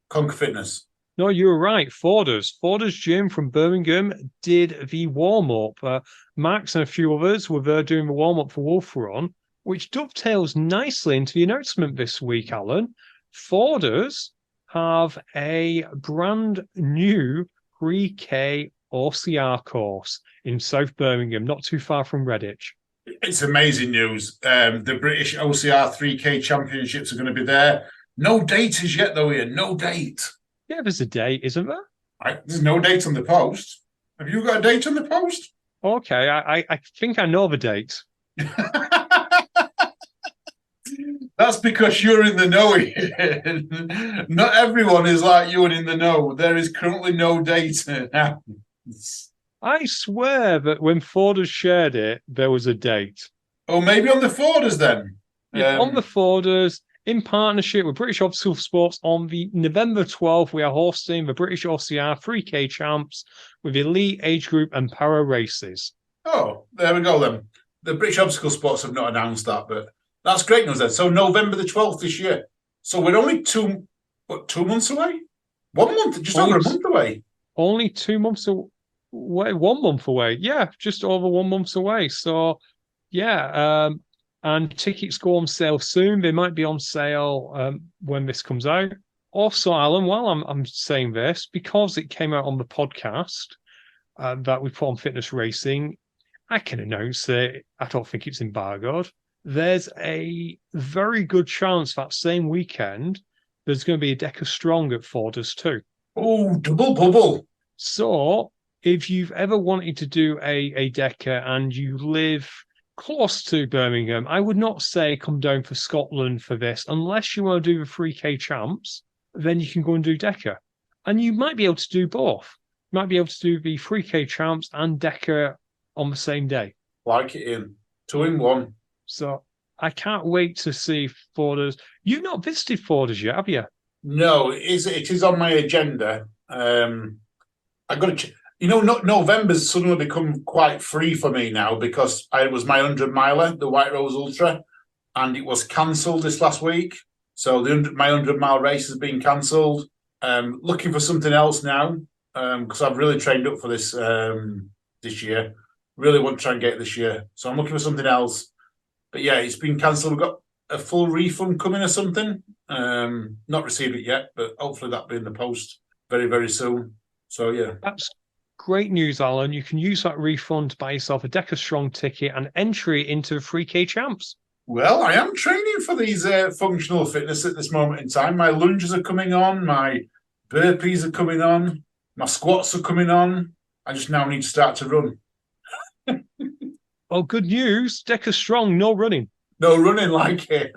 Conquer Fitness. No, you were right. Forders Gym from Birmingham did the warm-up. Max and a few others were there doing the warm-up for Wolf Run, which dovetails nicely into the announcement this week, Alan. Forders have a brand new pre-K OCR course in South Birmingham, not too far from Redditch. It's amazing news. The British OCR 3K Championships are going to be there. No date as yet, though, Ian. No date. Yeah, there's a date, isn't there? There's no date on the post. Have you got a date on the post? Okay, I think I know the date. That's because you're in the know, Ian. Not everyone is like you and in the know. There is currently no date. I swear that when Forders shared it, there was a date. Oh, maybe on the Forders then. Yeah, on the Forders, in partnership with British Obstacle Sports, on the November 12th, we are hosting the British OCR 3K Champs with elite age group and para races. Oh, there we go then. The British Obstacle Sports have not announced that, but that's great news then. So November the 12th this year. So we're only 2 months away? 1 month, just over a month away. Only 2 months away. 1 month away. Yeah, just over 1 month away. So, yeah, and tickets go on sale soon. They might be on sale when this comes out. Also, Alan, while I'm saying this, because it came out on the podcast that we put on Fitness Racing, I can announce it. I don't think it's embargoed. There's a very good chance that same weekend there's going to be a Decker Strong at Forders too. Oh, double bubble. So, if you've ever wanted to do a Decker and you live close to Birmingham, I would not say come down for Scotland for this. Unless you want to do the 3K Champs, then you can go and do Decker. And you might be able to do both. You might be able to do the 3K Champs and Decker on the same day. Like it in 2 in 1. So I can't wait to see Forders. You've not visited Forders yet, have you? No, it is on my agenda. I got to. November's suddenly become quite free for me now because it was my 100 miler, the White Rose Ultra, and it was cancelled this last week. So my 100-mile race has been cancelled. Looking for something else now because I've really trained up for this year. Really want to try and get it this year. So I'm looking for something else. But yeah, it's been cancelled. We've got a full refund coming or something. Not received it yet, but hopefully that'll be in the post very, very soon. So yeah. That's great news, Alan. You can use that refund to buy yourself a Decker Strong ticket and entry into the 3K Champs. Well, I am training for these functional fitness at this moment in time. My lunges are coming on, my burpees are coming on, my squats are coming on. I just now need to start to run. Oh, good news. Decker Strong, no running. No running like it.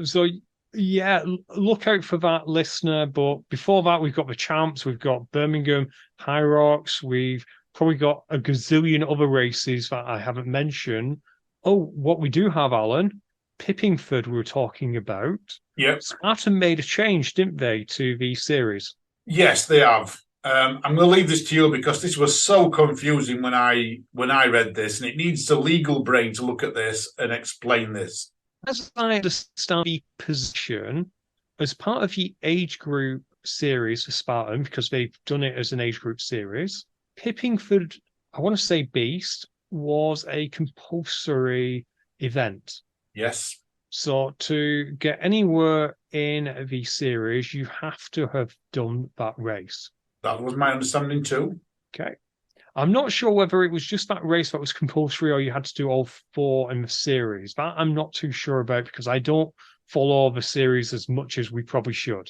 So, yeah, look out for that, listener. But before that, we've got the Champs, we've got Birmingham, High Rocks, we've probably got a gazillion other races that I haven't mentioned. Oh, what we do have, Alan, Pippingford we were talking about. Yep. Spartan made a change, didn't they, to the series? Yes, they have. I'm going to leave this to you because this was so confusing when I read this, and it needs a legal brain to look at this and explain this. As I understand the position, as part of the age group series for Spartan, because they've done it as an age group series, Pippingford, I want to say Beast, was a compulsory event. Yes. So to get anywhere in the series, you have to have done that race. That was my understanding too. Okay. I'm not sure whether it was just that race that was compulsory or you had to do all 4 in the series. That I'm not too sure about because I don't follow the series as much as we probably should.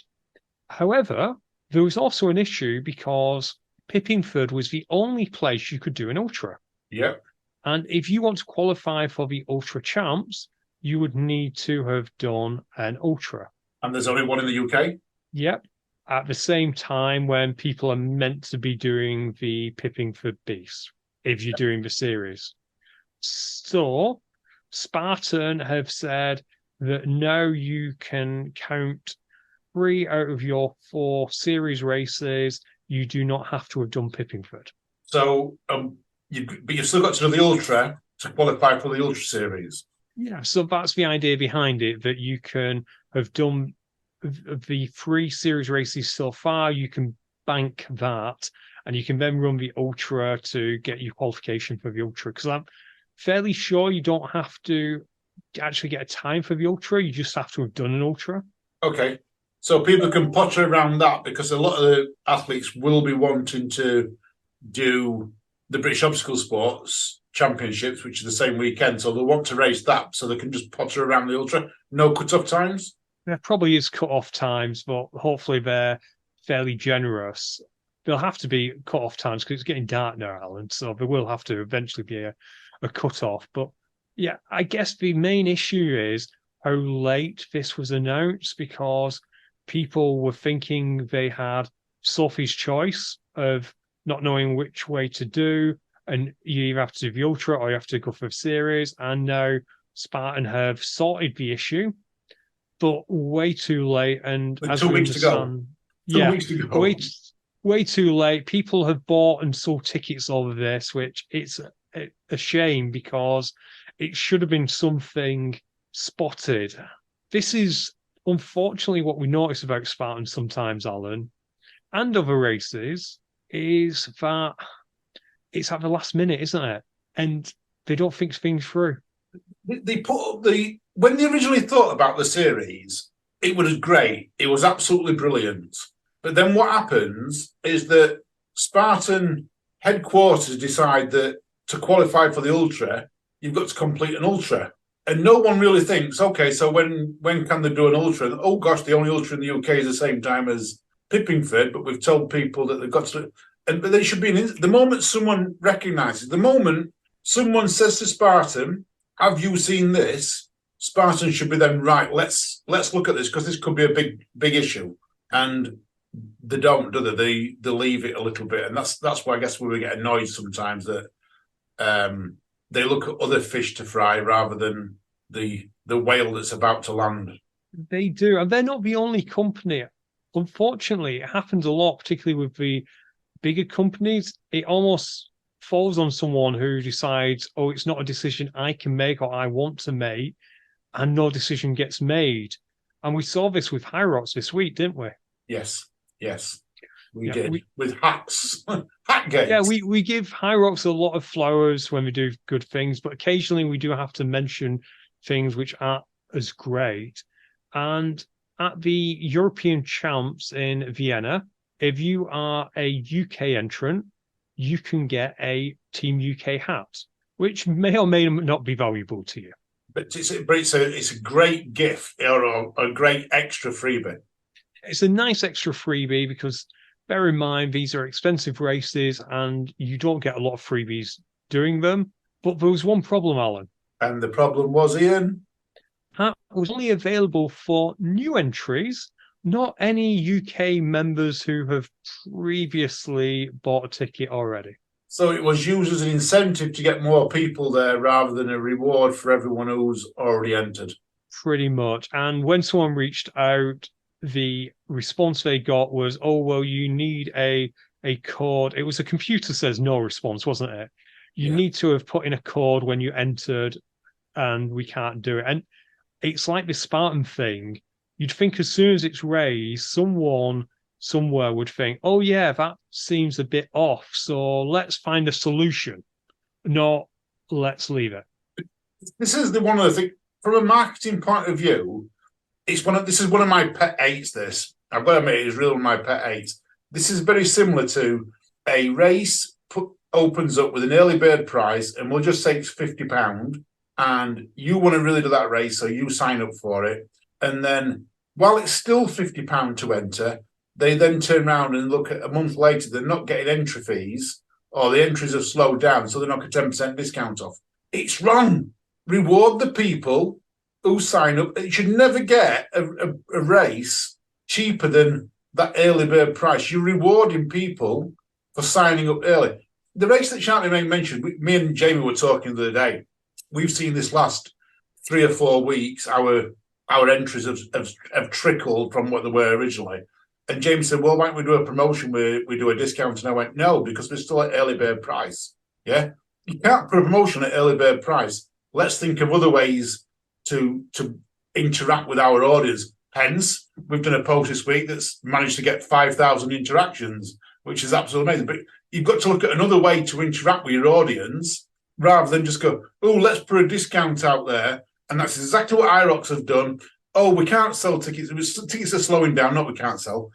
However, there was also an issue because Pippingford was the only place you could do an ultra. Yep. And if you want to qualify for the Ultra Champs, you would need to have done an Ultra. And there's only one in the UK? Yep. At the same time when people are meant to be doing the Pippingford Beast, if you're doing the series. So Spartan have said that now you can count 3 out of your 4 series races. You do not have to have done Pippingford. So, you've still got to do the Ultra to qualify for the Ultra Series. Yeah, so that's the idea behind it, that you can have done the 3 series races so far, you can bank that, and you can then run the Ultra to get your qualification for the Ultra. Because I'm fairly sure you don't have to actually get a time for the Ultra, you just have to have done an Ultra. Okay. So people can potter around that because a lot of the athletes will be wanting to do the British Obstacle Sports Championships, which is the same weekend. So they'll want to race that so they can just potter around the Ultra. No cut-off times? There probably is cut-off times, but hopefully they're fairly generous. There'll have to be cut-off times because it's getting dark now, Alan, so there will have to eventually be a cut-off. But yeah, I guess the main issue is how late this was announced because people were thinking they had Sophie's choice of not knowing which way to do, and you either have to do the Ultra or you have to go for the series. And now Spartan have sorted the issue, but way too late. And as 2 we weeks to go. understand, 2 weeks to go. way too late. People have bought and sold tickets over this, which it's a shame because it should have been something spotted. This is unfortunately what we notice about Spartan sometimes, Alan, and other races, is that it's at the last minute, isn't it? And they don't think things through. They put up when they originally thought about the series, it was great. It was absolutely brilliant. But then what happens is that Spartan headquarters decide that to qualify for the Ultra, you've got to complete an Ultra. And no one really thinks, okay, so when can they do an Ultra? And, oh gosh, the only Ultra in the UK is the same time as Pippingford, but we've told people that they've got to. But they should be the moment someone recognises, the moment someone says to Spartan, "Have you seen this?" Spartan should be then right. Let's look at this because this could be a big issue. And they don't, do they? They leave it a little bit, and that's why I guess we get annoyed sometimes that they look at other fish to fry rather than the whale that's about to land. They do, and they're not the only company. Unfortunately, it happens a lot, particularly with the bigger companies. It almost falls on someone who decides, oh, it's not a decision I can make or I want to make, and no decision gets made. And we saw this with High Rocks this week, didn't we? Yes. We did. With hats. Hat gates. Yeah, we give High Rocks a lot of flowers when we do good things, but occasionally we do have to mention things which aren't as great. And at the European Champs in Vienna, if you are a UK entrant, you can get a Team UK hat, which may or may not be valuable to you. But it's a great gift or a great extra freebie. It's a nice extra freebie because bear in mind, these are expensive races and you don't get a lot of freebies doing them. But there was one problem, Alan. And the problem was, Ian? That was only available for new entries, not any UK members who have previously bought a ticket already. So it was used as an incentive to get more people there rather than a reward for everyone who's already entered. Pretty much. And when someone reached out, the response they got was, oh, well, you need a code. It was a computer says no response, wasn't it? You need to have put in a code when you entered, and we can't do it. And it's like the Spartan thing. You'd think as soon as it's raised, someone somewhere would think, oh, yeah, that seems a bit off. So let's find a solution. Not let's leave it. This is one of the things, from a marketing point of view, this is one of my pet hates, this. I've got to admit, it's really one of my pet hates. This is very similar to a race opens up with an early bird price, and we'll just say it's £50, and you want to really do that race, so you sign up for it. And then, while it's still £50 to enter, they then turn around and look at a month later, they're not getting entry fees, or the entries have slowed down, so they're not a 10% discount off. It's wrong. Reward the people who sign up. You should never get a race cheaper than that early bird price. You're rewarding people for signing up early. The race that Charlie mentioned, me and Jamie were talking the other day. We've seen this last 3 or 4 weeks, our entries have trickled from what they were originally. And James said, well, why don't we do a promotion where we do a discount? And I went, no, because we're still at early bird price. Yeah. You can't put a promotion at early bird price. Let's think of other ways to interact with our audience. Hence, we've done a post this week that's managed to get 5,000 interactions, which is absolutely amazing. But you've got to look at another way to interact with your audience rather than just go, oh, let's put a discount out there. And that's exactly what IROX have done. Oh, we can't sell tickets. Tickets are slowing down. Not we can't sell.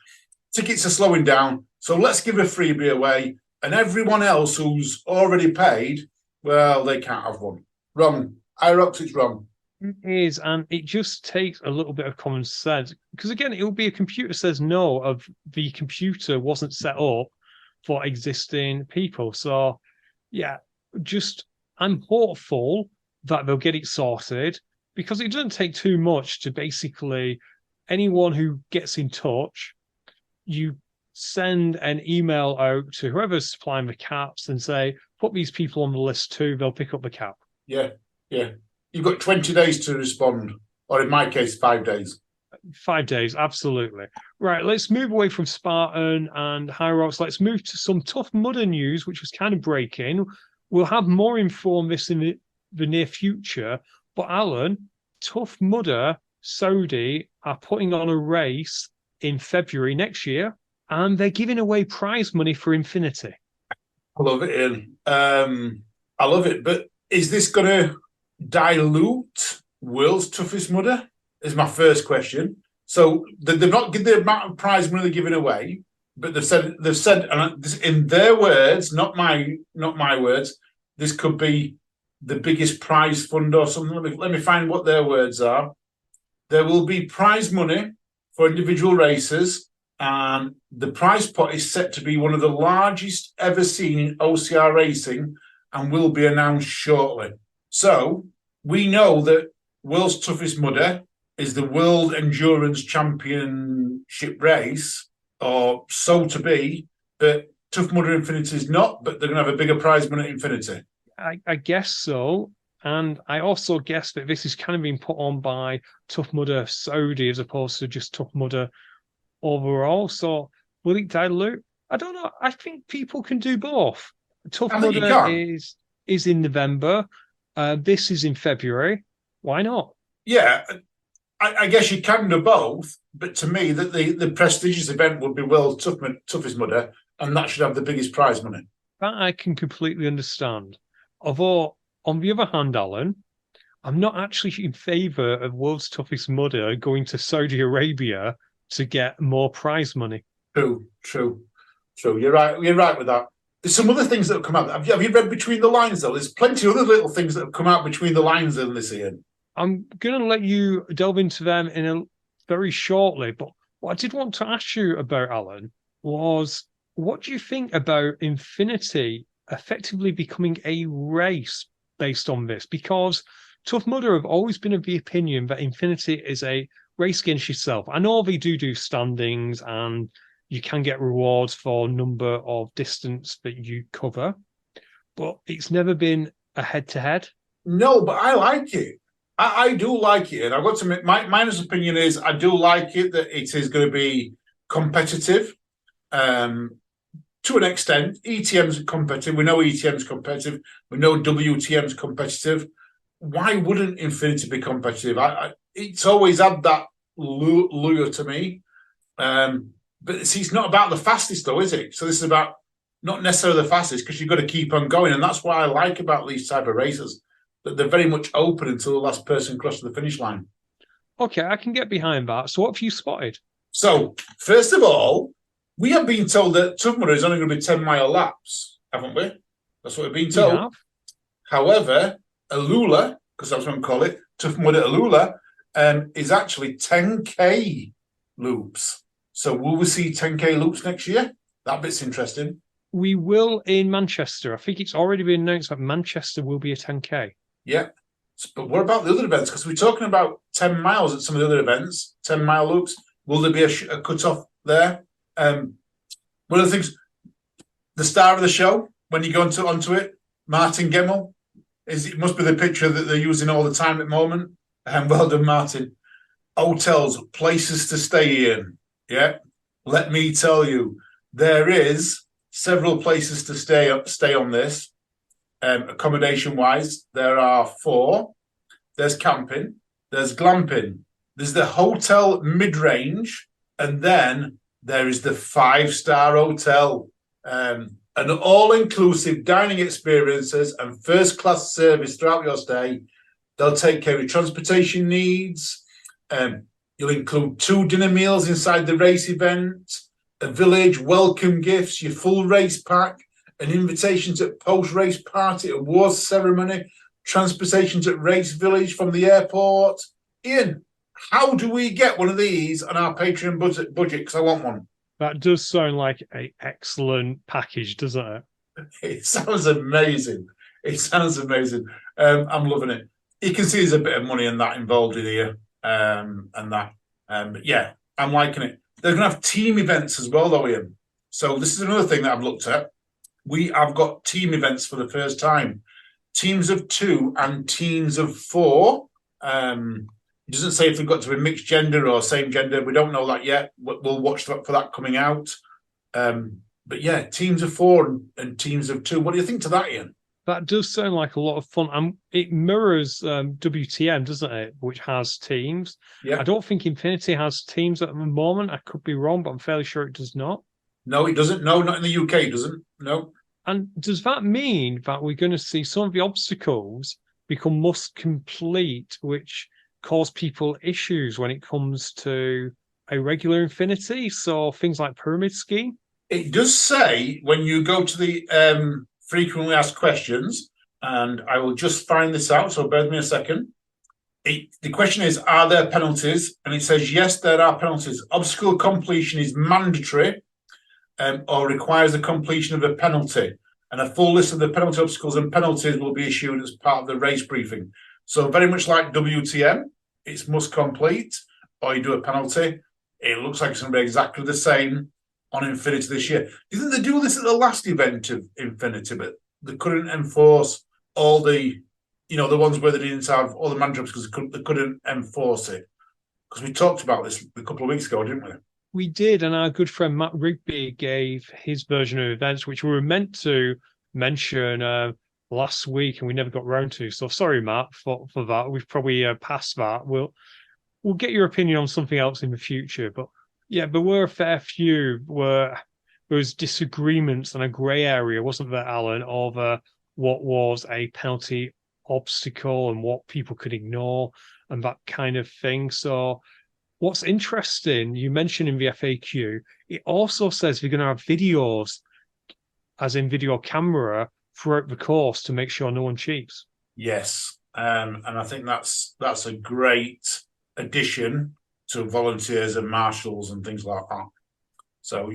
Tickets are slowing down. So let's give a freebie away. And everyone else who's already paid, well, they can't have one. Wrong. IROX, it's wrong. It is, and it just takes a little bit of common sense. Because again, it will be a computer says no of the computer wasn't set up for existing people. So, yeah, I'm hopeful that they'll get it sorted because it doesn't take too much to basically anyone who gets in touch, you send an email out to whoever's supplying the caps and say, put these people on the list too, they'll pick up the cap. Yeah. You've got 20 days to respond, or in my case, 5 days. 5 days, absolutely. Right, let's move away from Spartan and High Rocks. Let's move to some Tough Mudder news, which was kind of breaking. We'll have more info on this in the near future. But Alan, Tough Mudder Saudi are putting on a race in February next year, and they're giving away prize money for Infinity. I love it, Ian. I love it. But is this going to dilute World's Toughest Mudder? Is my first question. So they've not given the amount of prize money they're giving away, but they've said, and this, in their words, not my words, this could be the biggest prize fund or something. Let me find what their words are. There will be prize money for individual races, and the prize pot is set to be one of the largest ever seen in OCR racing and will be announced shortly. So we know that World's Toughest Mudder is the World Endurance Championship race, or so to be, but Tough Mudder Infinity is not, but they're going to have a bigger prize money at Infinity. I guess so. And I also guess that this is kind of being put on by Tough Mudder Saudi as opposed to just Tough Mudder overall. So will it dilute? I don't know. I think people can do both. Tough Mudder is in November. This is in February. Why not? Yeah, I guess you can do both. But to me, that the prestigious event would be World's Toughest Mudder, and that should have the biggest prize money. That I can completely understand. Although, on the other hand, Alan, I'm not actually in favour of World's Toughest Mudder going to Saudi Arabia to get more prize money. True. You're right. You're right with that. There's some other things that have come out. Have you read between the lines though? There's plenty of other little things that have come out between the lines in this, Ian. I'm going to let you delve into them in a very shortly, but what I did want to ask you about, Alan, was what do you think about Infinity effectively becoming a race based on this? Because Tough Mudder have always been of the opinion that Infinity is a race against yourself. I know they do standings and you can get rewards for number of distance that you cover, but it's never been a head-to-head. No, but I like it. I do like it, and I've got to admit, my honest opinion is I do like it that it is going to be competitive. To an extent, ETM's competitive. We know ETM's competitive. We know WTM's competitive. Why wouldn't Infinity be competitive? It's always had that lure to me. But see, it's not about the fastest, though, is it? So this is about not necessarily the fastest because you've got to keep on going, and that's what I like about these type of races. That they're very much open until the last person crosses the finish line. Okay, I can get behind that. So what have you spotted? So, first of all, we have been told that Tough Mudder is only going to be 10-mile laps, haven't we? That's what we've been told. Yeah. However, Alula, because that's what I call it, Tough Mudder Alula, is actually 10K loops. So will we see 10K loops next year? That bit's interesting. We will in Manchester. I think it's already been announced that Manchester will be a 10K. Yeah. But what about the other events? Because we're talking about 10 miles at some of the other events, 10-mile loops. Will there be a cut-off there? One of the things, the star of the show, when you go onto it, Martin Gemmell, it must be the picture that they're using all the time at the moment. Well done, Martin. Hotels, places to stay in. Yeah. Let me tell you, there is several places to stay on this. Accommodation-wise, there are 4. There's camping, there's glamping, there's the hotel mid-range, and then there is the 5-star hotel. An all-inclusive dining experiences and first-class service throughout your stay. They'll take care of your transportation needs. You'll include 2 dinner meals inside the race event, a village, welcome gifts, your full race pack, an invitation to post-race party, awards ceremony, transportation to race village from the airport. Ian, how do we get one of these on our Patreon budget? Because I want one. That does sound like an excellent package, doesn't it? It sounds amazing. I'm loving it. You can see there's a bit of money in that involved in here, and that. But yeah, I'm liking it. They're going to have team events as well, though, Ian. So this is another thing that I've looked at. We have got team events for the first time. Teams of 2 and teams of 4. It doesn't say if they've got to be mixed gender or same gender. We don't know that yet. We'll watch for that coming out. But yeah, teams of 4 and teams of 2. What do you think to that, Ian? That does sound like a lot of fun. It mirrors WTM, doesn't it? Which has teams. Yeah. I don't think Infinity has teams at the moment. I could be wrong, but I'm fairly sure it does not. No, it doesn't. No, not in the UK, it doesn't. No. And does that mean that we're going to see some of the obstacles become must complete, which cause people issues when it comes to a regular Infinity? So things like pyramid scheme? It does say when you go to the frequently asked questions, and I will just find this out, so bear with me a second. The question is, are there penalties? And it says, yes, there are penalties. Obstacle completion is mandatory or requires the completion of a penalty. And a full list of the penalty obstacles and penalties will be issued as part of the race briefing. So very much like WTM, it's must complete or you do a penalty. It looks like it's going to be exactly the same on Infinity this year. Didn't they do this at the last event of Infinity, but they couldn't enforce all the, the ones where they didn't have all the mandatory because they couldn't enforce it. Because we talked about this a couple of weeks ago, didn't we? We did, and our good friend Matt Rigby gave his version of events, which we were meant to mention last week, and we never got round to. So sorry, Matt, for that. We've probably passed that. We'll get your opinion on something else in the future. But yeah, there were a fair few where there was disagreements and a grey area, wasn't there, Alan, of what was a penalty obstacle and what people could ignore and that kind of thing. So what's interesting, you mentioned in the FAQ, it also says you're going to have videos, as in video camera, throughout the course to make sure no one cheats. Yes, and I think that's a great addition to volunteers and marshals and things like that. So,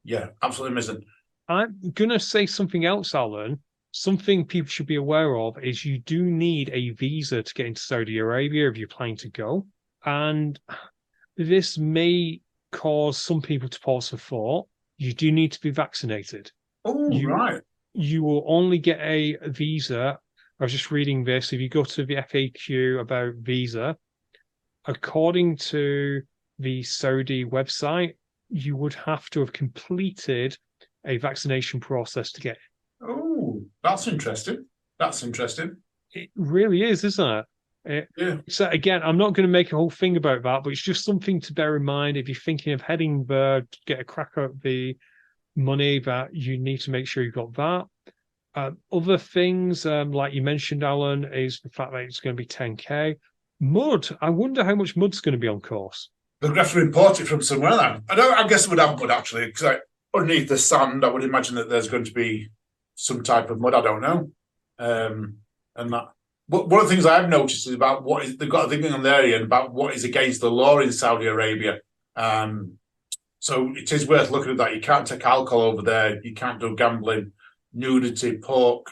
yeah, absolutely amazing. I'm going to say something else, Alan. Something people should be aware of is you do need a visa to get into Saudi Arabia if you're planning to go. And this may cause some people to pause for thought. You do need to be vaccinated. Oh, right. You will only get a visa. I was just reading this. If you go to the FAQ about visa, according to the Saudi website, you would have to have completed a vaccination process to get it. Oh, that's interesting. That's interesting. It really is, isn't it? Yeah. So again, I'm not going to make a whole thing about that, but it's just something to bear in mind if you're thinking of heading there to get a crack at the money, that you need to make sure you've got that. Other things, like you mentioned, Alan, is the fact that it's going to be 10K. Mud. I wonder how much mud's going to be on course. They're going to have to import it from somewhere then. I guess it would have mud, actually, because underneath the sand, I would imagine that there's going to be some type of mud. I don't know. And that. But one of the things I've noticed is about what is, they've got a thing on their end about what is against the law in Saudi Arabia. So it is worth looking at that. You can't take alcohol over there. You can't do gambling, nudity, pork,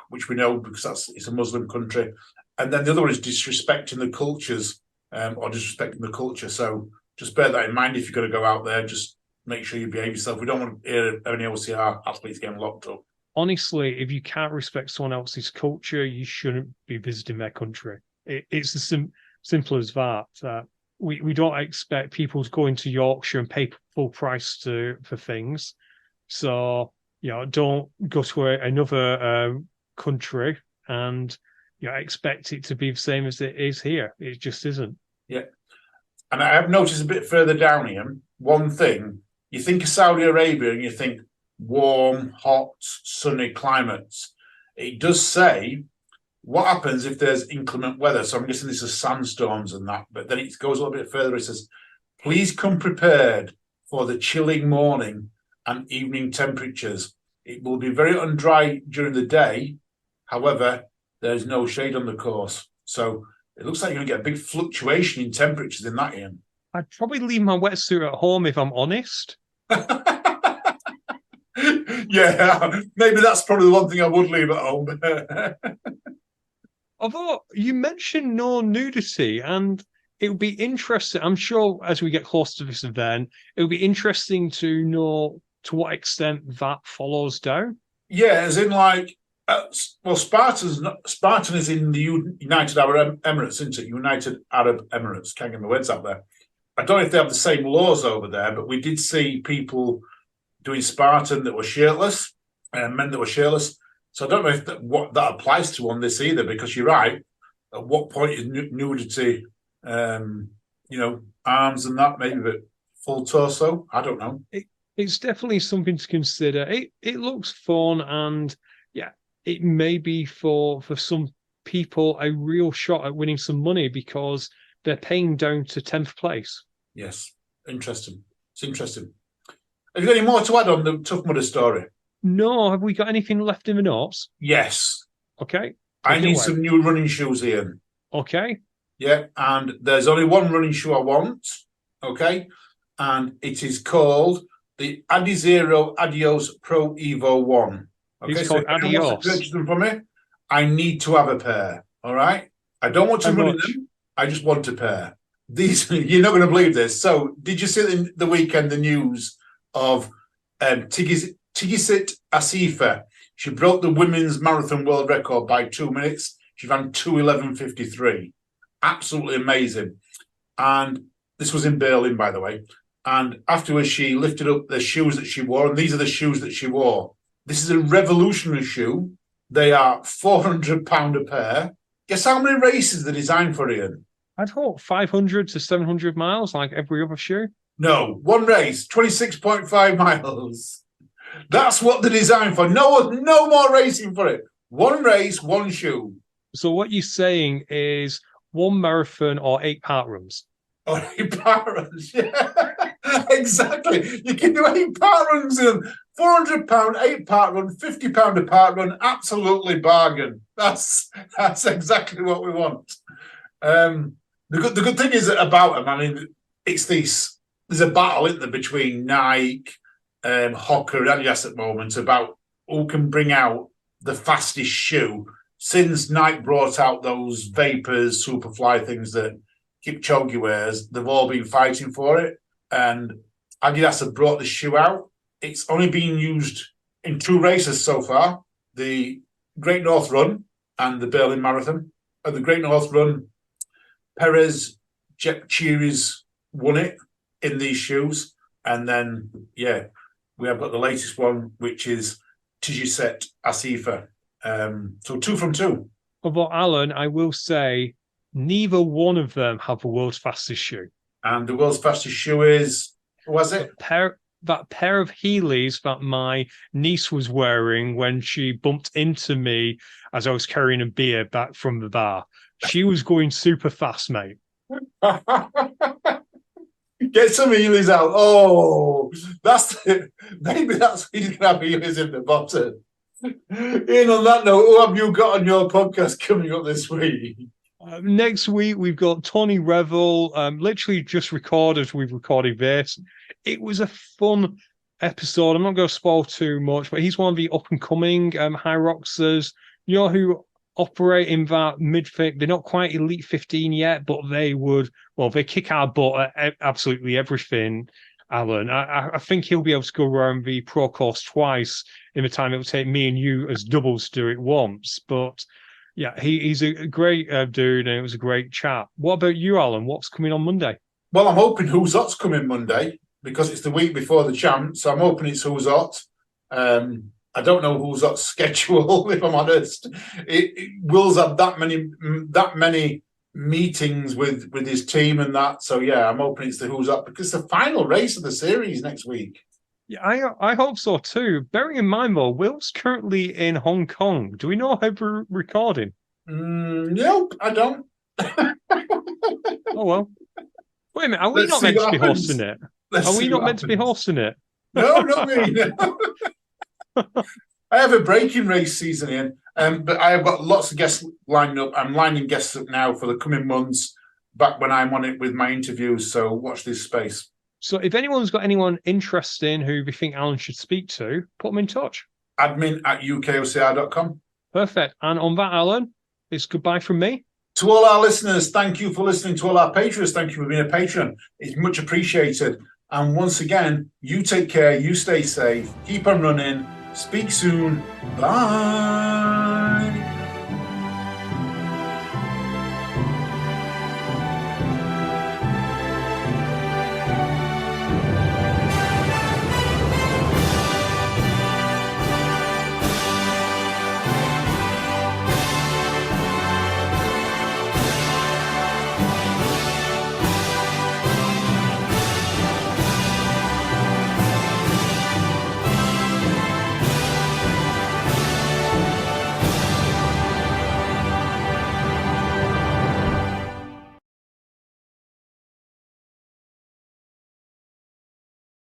which we know because it's a Muslim country. And then the other one is disrespecting the cultures, or disrespecting the culture. So just bear that in mind if you're going to go out there. Just make sure you behave yourself. We don't want to hear any OCR athletes getting locked up. Honestly, if you can't respect someone else's culture, you shouldn't be visiting their country. It's as simple as that. We don't expect people to go into Yorkshire and pay full price for things. So, don't go to another country and expect it to be the same as it is here. It just isn't. Yeah. And I have noticed a bit further down here, one thing, you think of Saudi Arabia and you think warm, hot, sunny climates. It does say what happens if there's inclement weather. So I'm guessing this is sandstorms and that, but then it goes a little bit further. It says, please come prepared for the chilling morning and evening temperatures. It will be very undry during the day. However, there's no shade on the course. So it looks like you're going to get a big fluctuation in temperatures in that, Ian. I'd probably leave my wetsuit at home if I'm honest. Yeah, maybe that's probably the one thing I would leave at home. Although you mentioned no nudity, and it would be interesting. I'm sure as we get close to this event, it would be interesting to know to what extent that follows down. Yeah, as in like, Spartan is in the United Arab Emirates, isn't it? United Arab Emirates. Can't get my words out there. I don't know if they have the same laws over there, but we did see people doing Spartan that were shirtless, and men that were shirtless. So I don't know if what that applies to on this either, because you're right. At what point is nudity, arms and that, maybe, but full torso? I don't know. It's definitely something to consider. It looks fun, and it may be for some people a real shot at winning some money because they're paying down to 10th place. Yes, interesting. It's interesting. Have you got any more to add on the Tough Mudder story? No, have we got anything left in the notes? Yes. Okay. I need some new running shoes, Ian. Okay. Yeah, and there's only one running shoe I want, okay? And it is called the Adizero Adios Pro Evo 1. Okay, it's called Adios. Purchase them for me. I need to have a pair, all right? I don't want to run in them. I just want a pair. These, you're not going to believe this. So, did you see in the weekend the news of Tigisit Asifa? She broke the women's marathon world record by 2 minutes. She ran 2:11:53. Absolutely amazing. And this was in Berlin, by the way. And afterwards, she lifted up the shoes that she wore, and these are the shoes that she wore. This is a revolutionary shoe. They are £400 a pair. Guess how many races they're designed for, Ian? I'd hope 500 to 700 miles, like every other shoe. No, one race, 26.5 miles. That's what they're designed for. No more racing for it. One race, one shoe. So what you're saying is one marathon or 8 park runs. Or 8 park runs, yeah. Exactly. You can do 8 park runs in £400, 8 park run, £50 a park run, absolutely bargain. That's exactly what we want. The good thing is about them, I mean, it's this, there's a battle, isn't there, between Nike, Hoka and Adidas at the moment about who can bring out the fastest shoe. Since Nike brought out those Vapors, Superfly things that Kipchoge wears, they've all been fighting for it. And Adidas have brought the shoe out. It's only been used in 2 races so far, the Great North Run and the Berlin Marathon. At the Great North Run, Perez, Cheries won it in these shoes. And then, yeah, we have got the latest one, which is Tijiset Asifa. So 2 from 2. But Alan, I will say, neither one of them have the world's fastest shoe. And the world's fastest shoe is, was it? That pair of Heelys that my niece was wearing when she bumped into me as I was carrying a beer back from the bar. She was going super fast, mate. Get some Heelys out. Oh, maybe that's why you can have Heelys in the bottom. Ian, on that note, who have you got on your podcast coming up this week? Next week, we've got Tony Revel, literally just recorded. We've recorded this. It was a fun episode. I'm not going to spoil too much, but he's one of the up-and-coming high roxers, who operate in that mid-fit. They're not quite Elite 15 yet, but they kick our butt at absolutely everything, Alan. I think he'll be able to go around the pro course twice in the time it will take me and you as doubles to do it once. But yeah, he's a great dude, and it was a great chat. What about you, Alan? What's coming on Monday? Well, I'm hoping Who's Hot's coming Monday because it's the week before the champ, so I'm hoping it's Who's Hot. I don't know Who's Hot's schedule, if I'm honest. Will's had that many meetings with his team and that. So yeah, I'm hoping it's the Who's Hot because it's the final race of the series next week. Yeah, I hope so too. Bearing in mind though, Will's currently in Hong Kong. Do we know how we're recording? Nope, I don't. Oh well. Wait a minute, are we not meant to be hosting it? Are we not meant to be hosting it? No, not me. I have a breaking race season in, but I have got lots of guests lined up. I'm lining guests up now for the coming months, back when I'm on it with my interviews, so watch this space. So if anyone's got anyone interesting who we think Alan should speak to, put them in touch. admin@ukocr.com. Perfect. And on that, Alan, it's goodbye from me. To all our listeners, thank you for listening. To all our patrons, thank you for being a patron. It's much appreciated. And once again, you take care, you stay safe, keep on running. Speak soon. Bye.